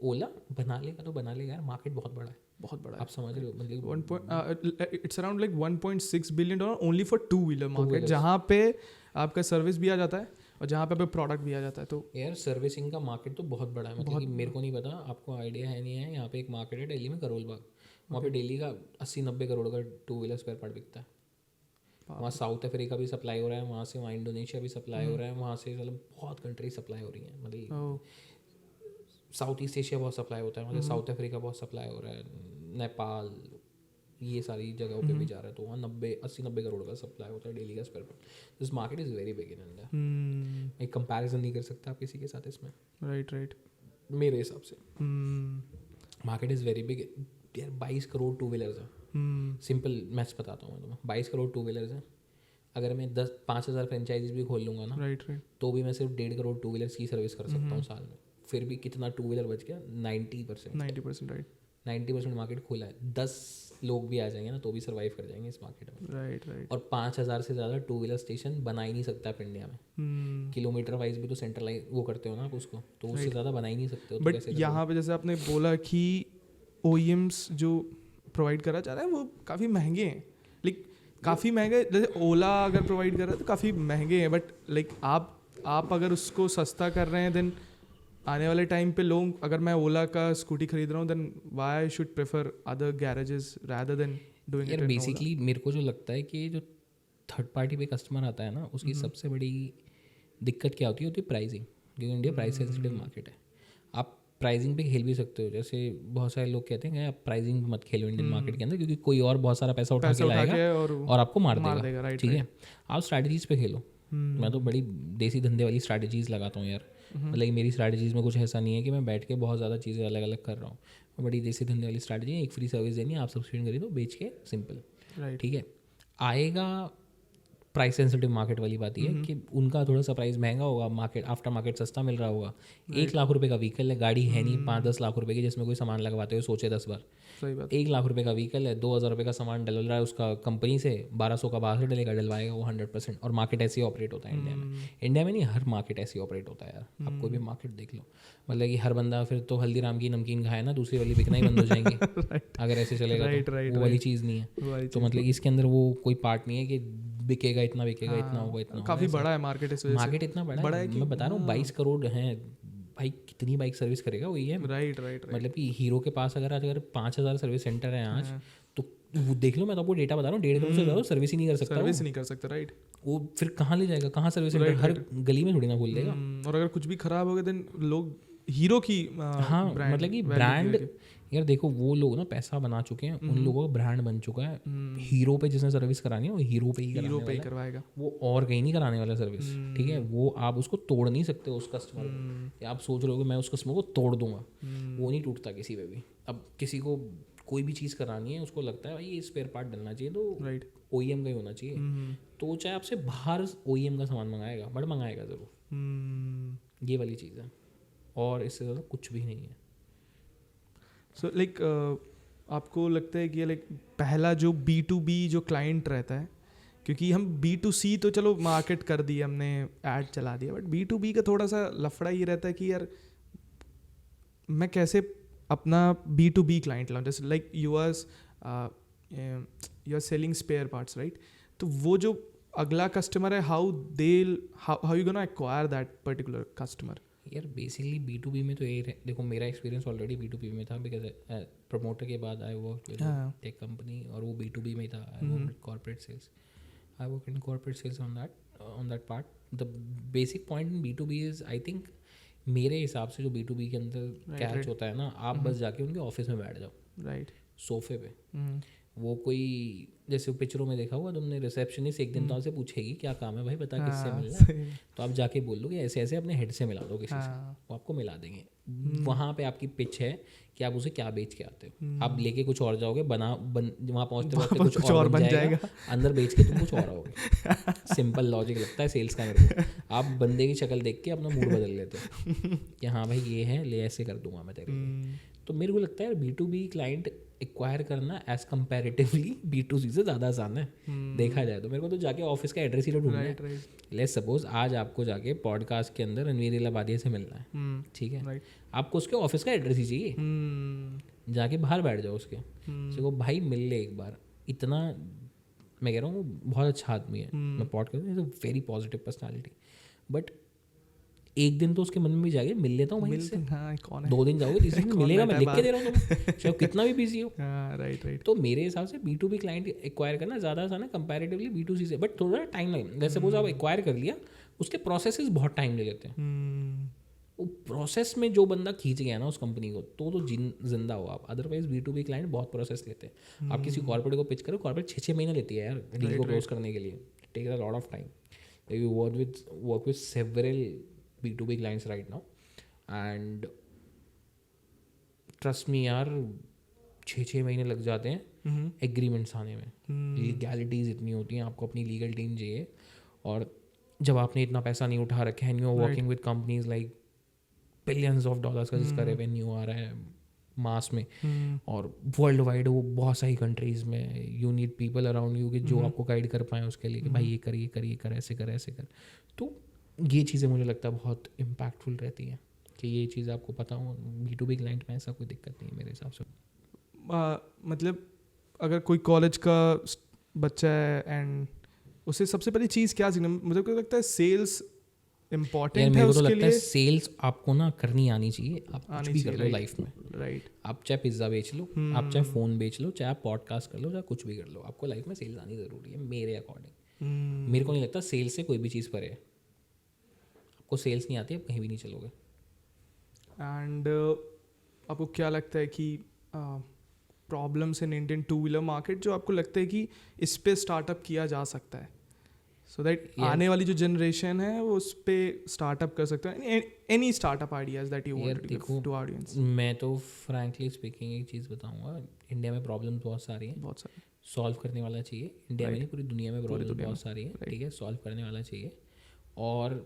Ola, बना लेगा तो बना लेगा यार, मार्केट बहुत बड़ा है, बहुत बड़ा। आप समझ रहे हो, मतलब it's around like $1.6 billion only for 2-wheeler market, जहाँ पे आपका सर्विस भी आ जाता है और जहाँ पे प्रोडक्ट भी आ जाता है। तो यार सर्विसिंग का मार्केट तो बहुत बड़ा है, मतलब कि मेरे को नहीं पता, आपको आइडिया है नहीं है। यहाँ पे एक मार्केट है दिल्ली में, करोल बाग, वहाँ पे डेली का 80-90 करोड़ का 2-wheeler स्पेयर पार्ट बिकता है। वहाँ साउथ अफ्रीका भी सप्लाई हो रहा है, वहाँ से वहाँ इंडोनेशिया भी सप्लाई हो रहा है, वहाँ से मतलब बहुत कंट्री सप्लाई हो रही है। मतलब साउथ ईस्ट एशिया बहुत सप्लाई होता है, मतलब साउथ अफ्रीका बहुत सप्लाई हो रहा है, नेपाल, ये सारी जगहों पे भी जा रहा है। तो वहाँ 80-90 करोड़ का सप्लाई होता है डेली का spare part. This market is very big in India. एक कंपैरिजन नहीं कर सकता आप किसी के साथ इसमें। Right right. मेरे हिसाब से मार्केट इज़ वेरी बिग यार। 22 करोड़ 2-wheelers हैं। सिंपल मैथ्स बताता हूँ मैं तुम्हें, 22 करोड़ 2-wheelers हैं। अगर मैं 5,000 फ्रेंचाइजीज भी खोल लूँगा ना, राइट राइट, तो भी मैं सिर्फ 1.5 करोड़ 2-wheelers की सर्विस कर सकता हूँ साल में। फिर भी कितना 2-wheeler बच गया? 90%। राइट। 90% मार्केट खुला है। 10 लोग भी आ जाएंगे ना तो भी सर्वाइव कर जाएंगे इस मार्केट में। Right right. और 5,000 से ज़्यादा 2-wheeler स्टेशन बना ही नहीं सकता आप इंडिया में। किलोमीटर वाइज भी तो सेंट्रलाइज वो करते हो ना आप उसको, तो उससे ज़्यादा बना ही नहीं सकते हो। बट यहाँ पे जैसे आपने बोला कि OEMs जो प्रोवाइड करा चाह रहा है वो काफ़ी महंगे हैं, लाइक काफ़ी महंगे। जैसे ओला अगर प्रोवाइड कर रहा है तो काफ़ी महंगे हैं, बट लाइक आप अगर उसको सस्ता कर रहे हैं देन आने वाले टाइम पे लोग, अगर मैं ओला का स्कूटी खरीद रहा हूँ then why I should prefer other garages rather than doing it in Ola. Basically मेरे को जो लगता है कि जो थर्ड पार्टी पे कस्टमर आता है ना, उसकी सबसे बड़ी दिक्कत क्या होती है प्राइसिंग, क्योंकि इंडिया प्राइस सेंसिटिव मार्केट है। आप प्राइसिंग पे खेल भी सकते हो, जैसे बहुत सारे लोग कहते हैं कि आप प्राइसिंग मत खेलो इंडियन मार्केट के अंदर, क्योंकि कोई और बहुत सारा पैसा उठा के लाएगा और आपको मार देगा। ठीक है, आप स्ट्रैटेजीज पे खेलो। मैं तो बड़ी देसी धंधे वाली स्ट्रैटेजीज लगाता हूँ यार। मतलब मेरी स्ट्रैटेजीज में कुछ ऐसा नहीं है कि मैं बैठ के बहुत ज़्यादा चीज़ें अलग अलग कर रहा हूँ। मैं बड़ी देसी धंधे वाली स्ट्रैटेजी है, एक फ्री सर्विस देनी है, आप सब्सक्रिप्शन करिए तो बेच के, सिंपल। ठीक है, आएगा प्राइस सेंसिटिव मार्केट वाली बात ये है कि उनका थोड़ा सा प्राइस महंगा होगा, मार्केट आफ्टर मार्केट सस्ता मिल रहा होगा। 1 लाख रुपए का व्हीकल है, गाड़ी है नहीं 5-10 लाख रुपए की जिसमें कोई सामान लगवाते हुए सोचे 10 बार। सही बात। 1 लाख रुपए का व्हीकल है, 2,000 रुपये का सामान डल रहा है उसका कंपनी से, 1200 का बाहर से डलेगा, डलवाएगा वो 100%। और मार्केट ऐसे ही ऑपरेट होता है इंडिया में। इंडिया में नहीं, हर मार्केट ऐसे ही ऑपरेट होता है यार। आप कोई भी मार्केट देख लो, मतलब कि हर बंदा फिर तो हल्दीराम की नमकीन खाए ना, दूसरी वाली बिकना ही बंद हो जाएंगी अगर ऐसे चलेगा। वो वाली चीज़ नहीं है। तो मतलब इसके अंदर वो कोई पार्ट नहीं है कि बिकेगा इतना इतना होगा इतना। काफ़ी बड़ा है मार्केट, इस वजह से मार्केट इतना बड़ा है कि मैं बता रहा हूँ 22 करोड़ हैं भाई, कितनी बाइक सर्विस करेगा वही है। राइट। मतलब कि हीरो के पास अगर 5,000 सर्विस सेंटर है आज, तो वो देख लो, मैं तो आपको डेटा बता रहा हूँ, 1.5 करोड़ से ज़्यादा सर्विस ही नहीं कर सकता। राइट, वो फिर कहाँ ले जाएगा, कहाँ सर्विस सेंटर, हर गली में थोड़ी ना खोल देगा। और अगर कुछ भी खराब हो गया देन लोग हीरो की हाँ मतलब कि ब्रांड यार देखो, वो लोग ना पैसा बना चुके हैं, उन लोगों का ब्रांड बन चुका है। हीरो पे जिसने सर्विस करानी है वो हीरो पे ही करवाएगा, वो और कहीं नहीं कराने वाला सर्विस। ठीक है, वो आप उसको तोड़ नहीं सकते उस कस्टमर को। आप सोच रहे हो कि मैं उस कस्टमर को तोड़ दूंगा, वो नहीं टूटता किसी पे भी। अब किसी को कोई भी चीज़ करानी है, उसको लगता है भाई ये स्पेयर पार्ट डलना चाहिए तो OEM का ही होना चाहिए, तो चाहे आपसे बाहर OEM का सामान मंगाएगा, बट मंगाएगा ज़रूर। ये वाली चीज़ है, और इससे ज़्यादा कुछ भी नहीं है। सो लाइक आपको लगता है कि लाइक पहला जो B2B जो क्लाइंट रहता है, क्योंकि हम B2C तो चलो मार्केट कर दिए हमने, ऐड चला दिया, बट B2B का थोड़ा सा लफड़ा ये रहता है कि यार मैं कैसे अपना B2B क्लाइंट लाऊं। जैसे like you are selling spare parts, right? तो वो जो अगला कस्टमर है, how you gonna acquire that particular customer? यार बेसिकली B2B में तो ये देखो, मेरा एक्सपीरियंस ऑलरेडी B2B में था, बिकॉज प्रमोटर के बाद I work with tech company, और वो B2B में ही था. I work with corporate sales. I work in corporate sales on that part. The basic point in B2B is, I think मेरे हिसाब से जो B2B के अंदर कैच होता है ना, आप बस जाके उनके ऑफिस में बैठ जाओ, राइट, सोफे पे. वो कोई जैसे पिक्चरों में देखा हुआ तुमने, रिसेप्शनिस्ट एक दिन तो आपसे पूछेगी क्या काम है भाई, बता किससे मिलना है, तो आप जाके बोल दो कि ऐसे ऐसे अपने हेड से मिला दो किसी से, वो आपको मिला देंगे. वहाँ पे आपकी पिच है कि आप उसे क्या बेच के आते हो. आप लेके कुछ और जाओगे, वहाँ पहुँचते वक्त कुछ और बन जाएगा, अंदर बेच के तुम कुछ और आओगे. सिंपल लॉजिक लगता है सेल्स का मेरे को. आप बंदे की शक्ल देख के अपना मूड बदल लेते हो कि हाँ भाई ये है, ले ऐसे कर दूंगा मैं तेरे लिए. तो मेरे को लगता है B2B क्लाइंट एक्वायर करना एज कंपैरेटिवली B2C से ज़्यादा आसान है. देखा जाए तो मेरे को तो जाके ऑफिस का एड्रेस ही तो ढूंढना है. लेट्स सपोज आज आपको जाके पॉडकास्ट के अंदर रणवीर इलाहाबादी से मिलना है, ठीक है, आपको उसके ऑफिस का एड्रेस ही चाहिए. जाके बाहर बैठ जाओ उसके, उसको भाई मिल ले एक बार. इतना मैं कह रहा हूँ बहुत अच्छा आदमी है, मैं podcast very positive personality, but एक दिन तो उसके मन में भी जाएगा मिल लेता हूँ वहीं से. हाँ, कौन है? 2 दिन जाओगे, तीसरे दिन मिलेगा, मैं लिख के दे रहा हूँ तुम्हें, चाहे कितना भी बिजी हो. राइट. तो मेरे हिसाब से B2B क्लाइंट एक्वायर करना ज़्यादा आसान है कंपैरेटिवली B2C से, बट थोड़ा टाइम लगेगा. जैसे सपोज आप एक्वायर कर लिया, उसके प्रोसेसेस बहुत टाइम ले लेते हैं. वो प्रोसेस में जो बंदा खींच गया ना उस कंपनी को, तो जिंदा हो आप. अदरवाइज B2B क्लाइंट बहुत प्रोसेस लेते हैं. आप किसी कॉर्पोरेट को पिच करो, कॉर्पोरेट 6 महीने लेती है यार डील को क्लोज करने के लिए. Take a lot of time. You work with several B2B clients right now, and trust me यार 6 महीने लग जाते हैं एग्रीमेंट्स आने में. लीगैलिटीज़ इतनी होती हैं, आपको अपनी लीगल टीम चाहिए, और जब आपने इतना पैसा नहीं उठा रखा है, and you are working with companies like billions of dollars का जिसका रेवेन्यू आ रहा है मास में, और वर्ल्ड वाइड वो बहुत सारी कंट्रीज में, you need people around you कि जो आपको गाइड कर पाएँ उसके लिए कि भाई ये कर, ऐसे कर. तो ये चीज़ें मुझे लगता है बहुत इम्पैक्टफुल रहती हैं कि ये चीज़ आपको पता हो. B2B क्लाइंट में ऐसा कोई दिक्कत नहीं है मेरे हिसाब से. मतलब अगर कोई कॉलेज का बच्चा है एंड उसे सबसे पहली चीज़ क्या सीखना, मुझे को लगता है सेल्स इम्पॉर्टेंट है उसके लिए. सेल्स आपको ना करनी आनी चाहिए. आप कुछ भी कर लो लाइफ में, राइट. आप चाहे पिज्ज़ा बेच लो, आप चाहे फ़ोन बेच लो, चाहे आप पॉडकास्ट कर लो, चाहे कुछ भी कर लो, आपको लाइफ में सेल्स आनी ज़रूरी है मेरे अकॉर्डिंग. मेरे को नहीं लगता सेल्स से कोई भी चीज़ परे है. आपको सेल्स नहीं आती, आप कहीं भी नहीं चलोगे. एंड आपको क्या लगता है कि problems in Indian two-wheeler market जो आपको लगता है कि इस पे स्टार्टअप किया जा सकता है, सो दैट आने वाली जो जनरेशन है वो उस पे स्टार्टअप कर सकते हैं? Any startup ideas that you want to give to audience. मैं तो फ्रैंकली स्पीकिंग एक चीज़ बताऊंगा, इंडिया में प्रॉब्लम्स बहुत सारी हैं, बहुत सारी सॉल्व करने वाला चाहिए. इंडिया में नहीं, पूरी दुनिया में प्रॉब्लम बहुत सारी है, ठीक है, सॉल्व करने वाला चाहिए. और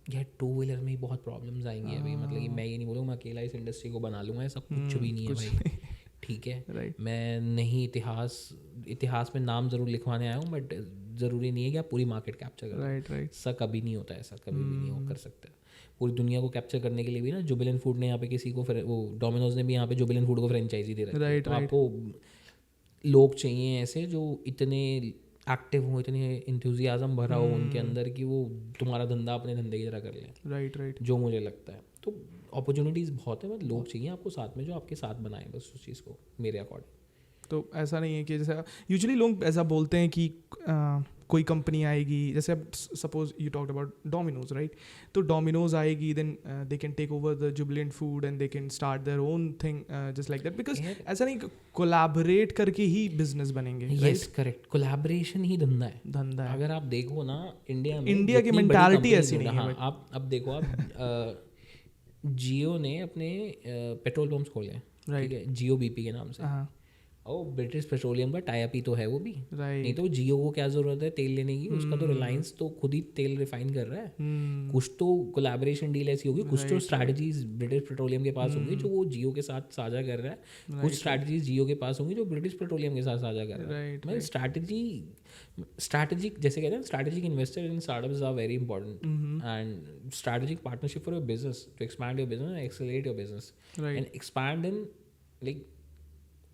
यार 2-व्हीलर में ही बहुत प्रॉब्लम्स आएंगी अभी. मतलब कि मैं ये नहीं बोलूँगा मैं अकेला इस इंडस्ट्री को बना लूँगा, ऐसा कुछ भी नहीं है भाई. ठीक है, मैं नहीं इतिहास में नाम ज़रूर लिखवाने आया हूँ, बट ज़रूरी नहीं है कि आप पूरी मार्केट कैप्चर करें. राइट. ऐसा कभी नहीं होता, ऐसा कभी भी नहीं हो कर सकता. पूरी दुनिया को कैप्चर करने के लिए भी ना, जुबिलेंट फूड ने यहाँ पे किसी को, वो डोमिनोज ने भी यहाँ पे जुबिलेंट फूड को फ्रेंचाइजी दे रखी है. तो आपको लोग चाहिए ऐसे जो इतने एक्टिव हो, इतने इंथुजियाज्म भरा हो उनके अंदर कि वो तुम्हारा धंधा अपने धंधे की तरह कर लें. राइट. जो मुझे लगता है. तो अपॉर्चुनिटीज़ बहुत है, मतलब लोग चाहिए आपको साथ में जो आपके साथ बनाए बस उस चीज़ को, मेरे अकॉर्डिंग. तो ऐसा नहीं है कि जैसे यूजुअली लोग ऐसा बोलते हैं कि कोई कंपनी आएगी, जैसे अब suppose you talked about Domino's, right. तो डोमिनोज आएगी, then they can take over the Jubilant food and they can start their own thing just like that, because ऐसा नहीं, कोलैबोरेट करके ही बिजनेस बनेंगे. Yes, correct. कोलैबोरेशन ही धंधा है. अगर आप देखो ना इंडिया की मेंटालिटी ऐसी नहीं है. आप अब देखो, आप जियो ने अपने पेट्रोल पंप्स खोले हैं, ठीक है, जियो BP के नाम से. और ब्रिटिश पेट्रोलियम का टाइप ही तो है वो भी, नहीं तो जियो को क्या ज़रूरत है तेल लेने की. उसका तो रिलायंस तो खुद ही तेल रिफाइन कर रहा है. कुछ तो कोलैबोरेशन डील ऐसी होगी, कुछ तो स्ट्रैटेजीज ब्रिटिश पेट्रोलियम के पास होंगी जो वो जियो के साथ साझा कर रहा है. कुछ स्ट्रैटेजीज जियो के पास होंगी जो ब्रिटिश पेट्रोलियम के साथ साझा कर रहा है. मतलब स्ट्रैटेजिक जैसे कहते हैं, strategic investor in startups are very important, and strategic partnership for your business to expand your business, accelerate your business and expand in like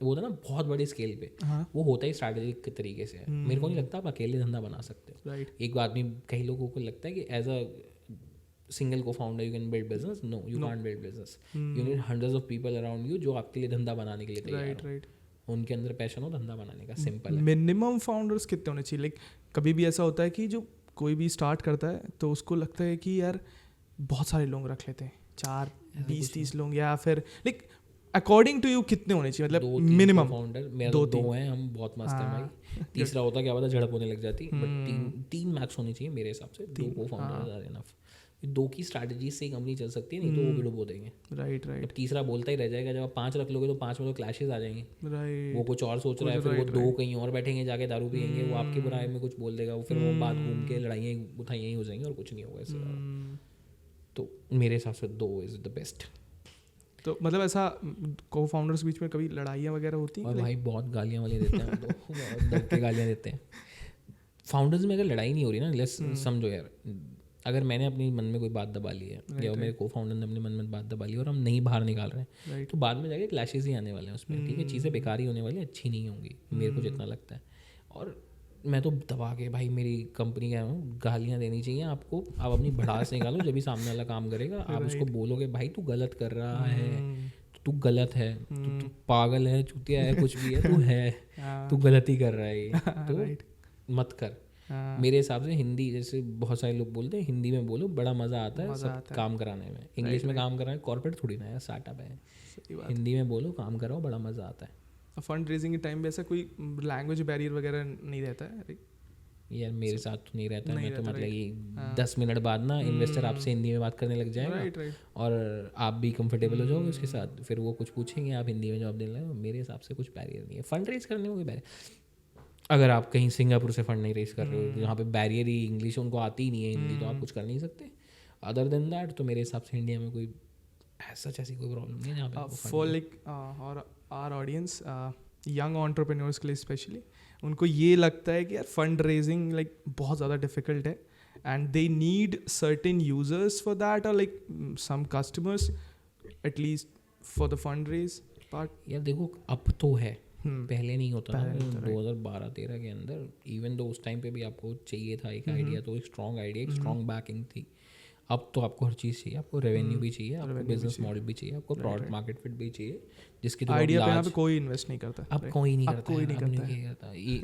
वो होता है ना बहुत बड़े स्केल पे. वो होता है स्ट्रैटेजिक तरीके से. मेरे को नहीं लगता आप अकेले धंधा बना सकते हो. एक आदमी, कई लोगों को लगता है कि as a single co founder you can build business, no you can't build business, you need hundreds of people around you जो आपके लिए धंधा बनाने के लिए तैयार हो, उनके अंदर पैशन हो धंधा बनाने का, सिंपल है। मिनिमम फाउंडर्स कितने होने चाहिए? लाइक कभी भी ऐसा होता है कि जो कोई भी स्टार्ट करता है तो उसको लगता है कि यार बहुत सारे लोग रख लेते हैं, 4 20-30 लोग, या फिर लाइक अकॉर्डिंग टू यू कितने होने चाहिए? मतलब मिनिमम फाउंडर मेरे 2 हैं, हम बहुत मस्त हैं भाई। तीसरा होता क्या पता झड़प होने लग जाती, बट 3 मैक्स होने चाहिए मेरे हिसाब से, 2 को फाउंडर आर इनफ। 2 की स्ट्रैटेजी से कंपनी चल सकती है, नहीं तो वो भी डुबो देंगे। राइट। अब तीसरा बोलता ही रह जाएगा, जब आप 5 रख लोगे तो 5 में तो क्लैशेस आ जाएंगे। राइट। वो कुछ और सोच रहा है, फिर वो 2 कहीं और बैठेंगे जाके दारू पियेंगे, वो आपकी बुराई में कुछ बोल देगा, वो फिर वो बात घूम के लड़ाइयाँ उठाइयाँ ही हो जाएंगी और कुछ नहीं होगा इससे। तो मेरे हिसाब से 2 इज द बेस्ट। तो मतलब ऐसा को फाउंडर्स बीच में कभी लड़ाइयाँ वगैरह होती हैं? और भाई बहुत गालियाँ वाले देते हैं, तो बहुत दब के गालियाँ देते हैं। फाउंडर्स में अगर लड़ाई नहीं हो रही ना, लेट्स समझो यार, अगर मैंने अपने मन में कोई बात दबा ली है या मेरे को फाउंडर ने अपने मन में बात दबा ली है और हम नहीं बाहर निकाल रहे हैं, तो बाद में जाके क्लैशेस ही आने वाले हैं उसमें, ठीक है, चीज़ें बेकार ही होने वाली, अच्छी नहीं होंगी मेरे को जितना लगता है। और मैं तो दबा के भाई मेरी कंपनी का हूँ, गालियाँ देनी चाहिए आपको, आप अपनी भड़ास निकालो, जब भी सामने वाला काम करेगा आप उसको बोलोगे भाई तू गलत कर रहा है, तू गलत है, तू पागल है, चूतिया है, कुछ भी है, तू है, तू गलत ही कर रहा है ये, तो मत कर। मेरे हिसाब से हिंदी, जैसे बहुत सारे लोग बोलते हैं हिंदी में बोलो, बड़ा मज़ा आता है सब काम कराने में। इंग्लिश में काम कराना, कॉर्पोरेट थोड़ी ना है, स्टार्टअप है, हिंदी में बोलो, काम कराओ, बड़ा मज़ा आता है। फंड रेजिंग के टाइम पे ऐसा कोई लैंग्वेज बैरियर वगैरह नहीं रहता है? यार मेरे साथ तो नहीं रहता है, मैं तो मतलब ये 10 मिनट बाद ना इन्वेस्टर आपसे हिंदी में बात करने लग जाएगा और आप भी कंफर्टेबल हो जाओगे उसके साथ, फिर वो कुछ पूछेंगे आप हिंदी में जवाब देने लगे। मेरे हिसाब से कुछ बैरियर नहीं है फंड रेज करने में, कोई बैरियर। अगर आप कहीं सिंगापुर से फंड नहीं रेज कर रहे हो, जहाँ पे बैरियर ही इंग्लिश उनको आती ही नहीं है हिंदी, तो आप कुछ कर नहीं सकते। अदर देन दैट तो मेरे हिसाब से इंडिया में कोई ऐसी कोई प्रॉब्लम नहीं है जहाँ पे फॉर लाइक और आवर ऑडियंस, यंग एंटरप्रेन्योर्स के लिए स्पेशली, उनको ये लगता है कि यार फंड रेजिंग लाइक बहुत ज़्यादा डिफिकल्ट है and they need certain users for that, और like some customers at least for the fund raise part. यार देखो अब तो है, पहले नहीं होता ना, 2012-13 के अंदर, इवन दो उस टाइम पे भी आपको चाहिए था एक आइडिया, तो एक स्ट्रॉन्ग आइडिया, एक स्ट्रॉन्ग बैकिंग थी। अब तो आपको हर चीज़ चाहिए, आपको रेवेन्यू भी चाहिए, आपको बिजनेस मॉडल भी चाहिए, आपको प्रोडक्ट मार्केट फिट भी चाहिए, जिसके थ्रू आइडिया पे यहाँ पे कोई इन्वेस्ट नहीं करता। अब कोई नहीं करता ये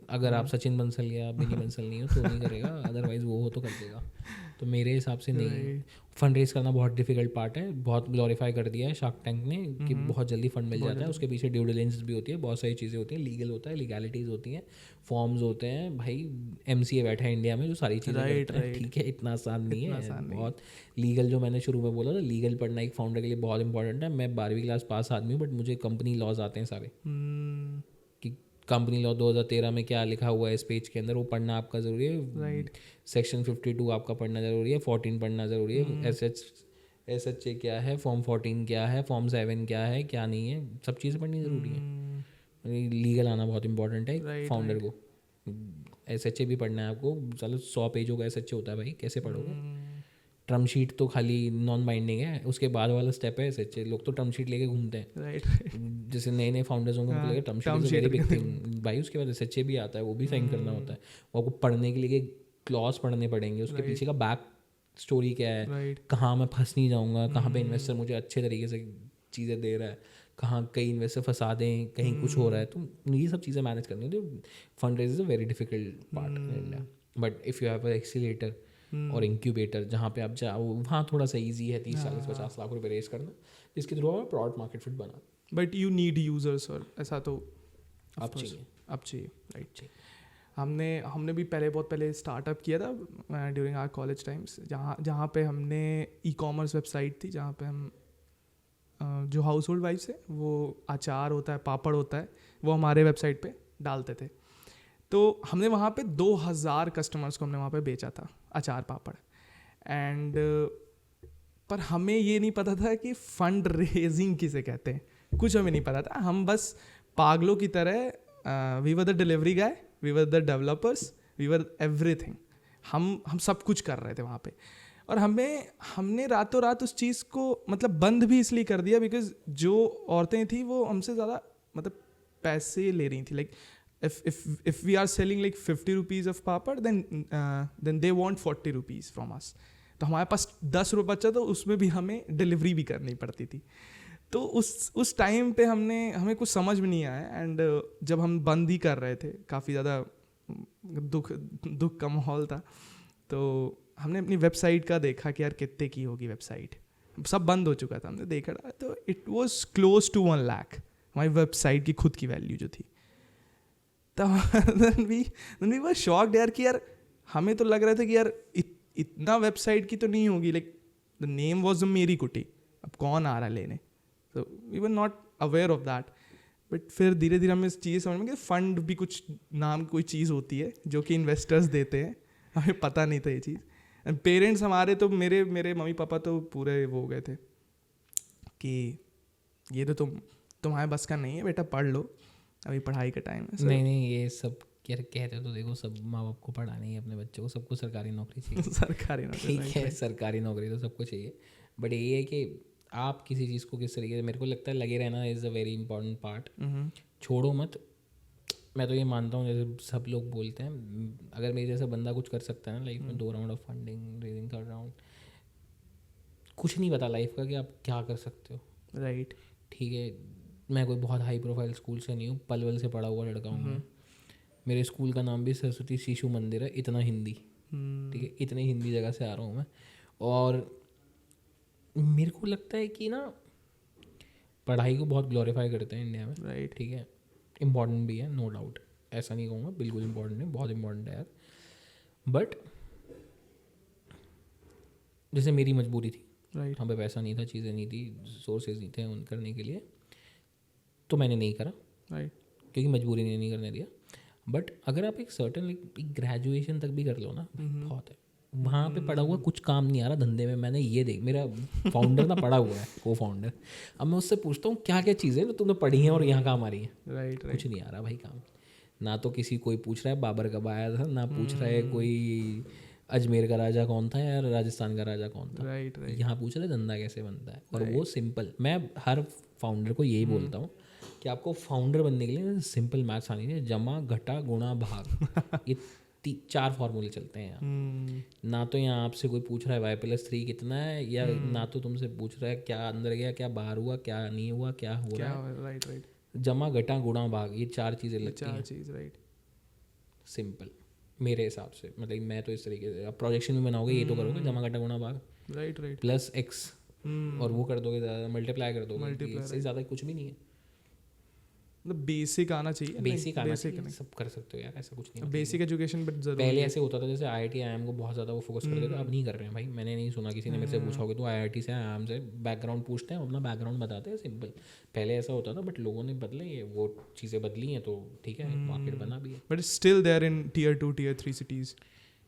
अगर आप सचिन बंसल या बिनी बंसल नहीं हो तो नहीं करेगा, अदरवाइज वो हो तो कर देगा। तो मेरे हिसाब से नहीं, फंड रेज करना बहुत डिफिकल्ट पार्ट है, बहुत ग्लोरीफाई कर दिया है शार्क टैंक ने कि बहुत जल्दी फंड मिल जाता है। उसके पीछे ड्यू डिलिजेंस भी होती है, बहुत सारी चीज़ें होती हैं, लीगल होता है, लीगैलिटीज़ होती हैं, फॉर्म्स होते हैं। भाई MCA बैठा है इंडिया में जो सारी चीज़ें करता है, ठीक है, इतना आसान नहीं है, बहुत लीगल, जो मैंने शुरू में बोला था लीगल पढ़ना एक फाउंडर के लिए बहुत इंपॉर्टेंट है। मैं 12वीं क्लास पास आदमी हूँ, बट मुझे कंपनी लॉज आते हैं सारे, कि कंपनी लॉ 2013 में क्या लिखा हुआ है इस पेज के अंदर, वो पढ़ना आपका ज़रूरी है। सेक्शन 52 आपका पढ़ना ज़रूरी है, 14 पढ़ना ज़रूरी है, SHA क्या है, फॉर्म 14 क्या है, फॉर्म 7 क्या है, क्या नहीं है, सब चीज़ें पढ़नी ज़रूरी है। लीगल आना बहुत इंपॉर्टेंट है फाउंडर को। SHA भी पढ़ना है आपको, चलो 100 पेजों का SHA होता है भाई, कैसे पढ़ोगे? टर्म शीट तो खाली नॉन बाइंडिंग है, उसके बाद वाला स्टेप है SHA। लोग तो टर्म शीट लेके घूमते हैं, जैसे नए नए फाउंडर्स होंगे उनको लगे term sheet is very big thing. भाई उसके बाद SHA भी आता है, वो भी साइन करना होता है। वो आपको पढ़ने के लिए क्लॉज पढ़ने पड़ेंगे, उसके पीछे का बैक स्टोरी क्या है, कहाँ मैं फंस नहीं जाऊँगा, कहाँ पे इन्वेस्टर मुझे अच्छे तरीके से चीज़ें दे रहा है, कहाँ कई इन्वेस्टर फंसा दें, कहीं कुछ हो रहा है, तो ये सब चीज़ें मैनेज करनी होती है। Fund raise is a very difficult part in India, but if you have a accelerator और इंक्यूबेटर जहाँ पे आप जाओ, वहाँ थोड़ा सा ईजी है 30-40-50 लाख रुपए रेज करना, जिसके थ्रू आप प्रोडक्ट मार्केट फिट बना। बट यू नीड यूजर्स, और ऐसा तो अब चाहिए राइट। हमने भी बहुत पहले स्टार्टअप किया था ड्यूरिंग आवर कॉलेज टाइम्स, जहाँ पे हमने ई-कॉमर्स वेबसाइट थी, जहाँ पे हम जो हाउस होल्ड वाइफ्स है, वो अचार होता है, पापड़ होता है, वो हमारे वेबसाइट पे डालते थे। तो हमने वहाँ पे 2000 कस्टमर्स को हमने वहाँ पे बेचा था अचार पापड़, एंड पर हमें ये नहीं पता था कि फंड रेजिंग किसे कहते हैं, कुछ हमें नहीं पता था। हम बस पागलों की तरह we were the delivery guy, we were the developers, we were everything, हम सब कुछ कर रहे थे वहाँ पे। और हमने रातों रात उस चीज़ को मतलब बंद भी इसलिए कर दिया बिकॉज जो औरतें थी वो हमसे ज़्यादा मतलब पैसे ले रही थी। Like if we are selling like 50 rupees of papad, then they want 40 rupees from us. तो हमारे पास 10 रुपये बचा, तो उसमें भी हमें डिलीवरी भी करनी पड़ती थी। तो उस टाइम पे हमें कुछ समझ में नहीं आया। एंड जब हम बंद ही कर रहे थे, काफ़ी ज़्यादा दुख का माहौल था, तो हमने अपनी वेबसाइट का देखा कि यार कितने की होगी वेबसाइट, सब बंद हो चुका था। हमने देखा तो it was close to 1 lakh हमारी वेबसाइट की खुद की वैल्यू जो थी। तो वी वर शॉक्ड यार कि यार हमें तो लग रहा था कि यार इतना वेबसाइट की तो नहीं होगी, लाइक द नेम वॉज मेरी कुटी, अब कौन आ रहा है लेने। तो we were not aware of that. But फिर धीरे धीरे हमें चीज़ें समझ में कि फंड भी कुछ नाम कोई चीज़ होती है जो कि इन्वेस्टर्स देते हैं, हमें पता नहीं था ये चीज़। एंड पेरेंट्स हमारे तो मेरे मम्मी पापा तो पूरे वो हो गए थे कि ये तो तुम्हारे बस का नहीं है बेटा, पढ़ लो, अभी पढ़ाई का टाइम है। नहीं ये सब कहते तो देखो, सब माँ बाप को पढ़ाना ही है अपने बच्चों को, सबको सरकारी नौकरी चाहिए। सरकारी नौकरी, ठीक है, सरकारी नौकरी तो सबको चाहिए, बट ये है कि आप किसी चीज़ को किस तरीके से, मेरे को लगता है लगे रहना is a very important part. छोड़ो मत। मैं तो ये मानता हूँ, जैसे सब लोग बोलते हैं, अगर मेरे जैसा बंदा कुछ कर सकता है ना लाइफ में, 2 round of funding raising, 3rd round, कुछ नहीं पता लाइफ का कि आप क्या कर सकते हो। राइट, ठीक है, मैं कोई बहुत हाई प्रोफाइल स्कूल से नहीं हूँ, पलवल से पढ़ा हुआ लड़का हूँ मैं। मेरे स्कूल का नाम भी सरस्वती शिशु मंदिर है, इतना हिंदी, ठीक है, इतनी हिंदी जगह से आ रहा हूँ मैं। और मेरे को लगता है कि ना पढ़ाई को बहुत ग्लोरीफाई करते हैं इंडिया में, राइट, ठीक है, इम्पॉर्टेंट भी है, नो डाउट, ऐसा नहीं कहूँगा, बिल्कुल इम्पॉर्टेंट है, बहुत इम्पॉर्टेंट है यार। बट जैसे मेरी मजबूरी थी, राइट, हमें पैसा नहीं था, चीज़ें नहीं थी, सोर्सेज नहीं थे उन करने के लिए, तो मैंने नहीं करा, राइट, क्योंकि मजबूरी ने नहीं करने दिया। बट अगर आप एक सर्टन एक ग्रेजुएशन तक भी कर लो ना, बहुत है। वहाँ पे पढ़ा हुआ कुछ काम नहीं आ रहा धंधे में। मैंने ये देख, मेरा फाउंडर ना पढ़ा हुआ है, को फाउंडर, अब मैं उससे पूछता हूँ क्या क्या चीज़ें जो तुमने पढ़ी हैं और यहाँ काम आ रही हैं। राइट, कुछ नहीं आ रहा भाई काम। ना तो किसी कोई पूछ रहा है बाबर कब आया था, ना पूछ रहा है कोई अजमेर का राजा कौन था या राजस्थान का राजा कौन था। राइट, राइट, यहाँ पूछ रहे धंधा कैसे बनता है, और वो सिंपल। मैं हर फाउंडर को यही बोलता हूँ कि आपको फाउंडर बनने के लिए सिंपल मैथ्स आनी चाहिए, जमा घटा गुणा भाग, ये 4 फॉर्मूले चलते हैं यहाँ। ना तो यहाँ आपसे कोई पूछ रहा है y+3 कितना है, या ना तो तुमसे पूछ रहा है क्या अंदर गया, क्या बाहर हुआ, क्या नहीं हुआ, क्या हो रहा है। राइट, राइट, जमा घटा गुणा भाग, ये 4 चीज़ें लगती हैं, 4 चीज़, राइट, सिंपल मेरे हिसाब से। मतलब मैं तो इस तरीके से, अब प्रोजेक्शन में बनाओगे ये तो करोगे, जमा घटा गुणा भाग, राइट, राइट, प्लस x, और वो कर दोगे, मल्टीप्लाई कर दोगे, इससे ज़्यादा कुछ भी नहीं है। मतलब बेसिक आना चाहिए, बेसिक आना चाहिए, सब कर सकते हो यार, ऐसा कुछ नहीं। बेसिक एजुकेशन बट जरूरी। पहले ऐसे होता था जैसे IIT IIM को बहुत ज़्यादा वो फोकस करते थे, अब नहीं कर रहे हैं भाई। मैंने नहीं सुना किसी ने मेरे से पूछा होगा तो IIT से IIM से बैकग्राउंड पूछते हैं, अपना बैकग्राउंड बताते हैं, सिंपल। पहले ऐसा होता था, बट लोगों ने बदले, ये वो चीज़ें बदली हैं, तो ठीक है, मार्केट बना भी है। But still there in Tier 2 Tier 3 cities,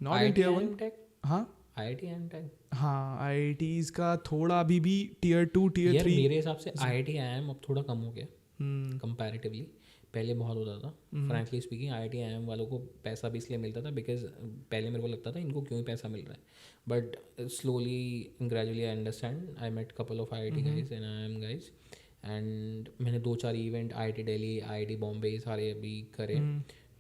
not in Tier 1। हाँ, IIT IIM टैग, हाँ, IITs का थोड़ा अभी भी Tier 2 Tier 3 मेरे हिसाब से IIT IIM अब थोड़ा कम हो गया कंपैरेटिवली। पहले बहुत होता था, फ्रैंकली स्पीकिंग। IIT IIM वालों को पैसा भी इसलिए मिलता था बिकॉज पहले मेरे को लगता था इनको क्यों ही पैसा मिल रहा है, but slowly gradually I understand. I met couple of IIT guys and IIM guys, and मैंने 2-4 event IIT Delhi, IIT Bombay सारे अभी करे,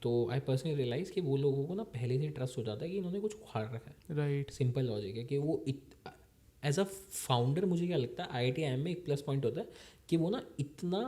तो आई पर्सनली रियलाइज़ कि वो लोगों को ना पहले से ट्रस्ट हो जाता है कि इन्होंने कुछ उखाड़ रखा है। राइट, सिंपल लॉजिक है कि वो एज अ फाउंडर मुझे क्या लगता है IIT IIM में एक प्लस पॉइंट होता है कि वो ना इतना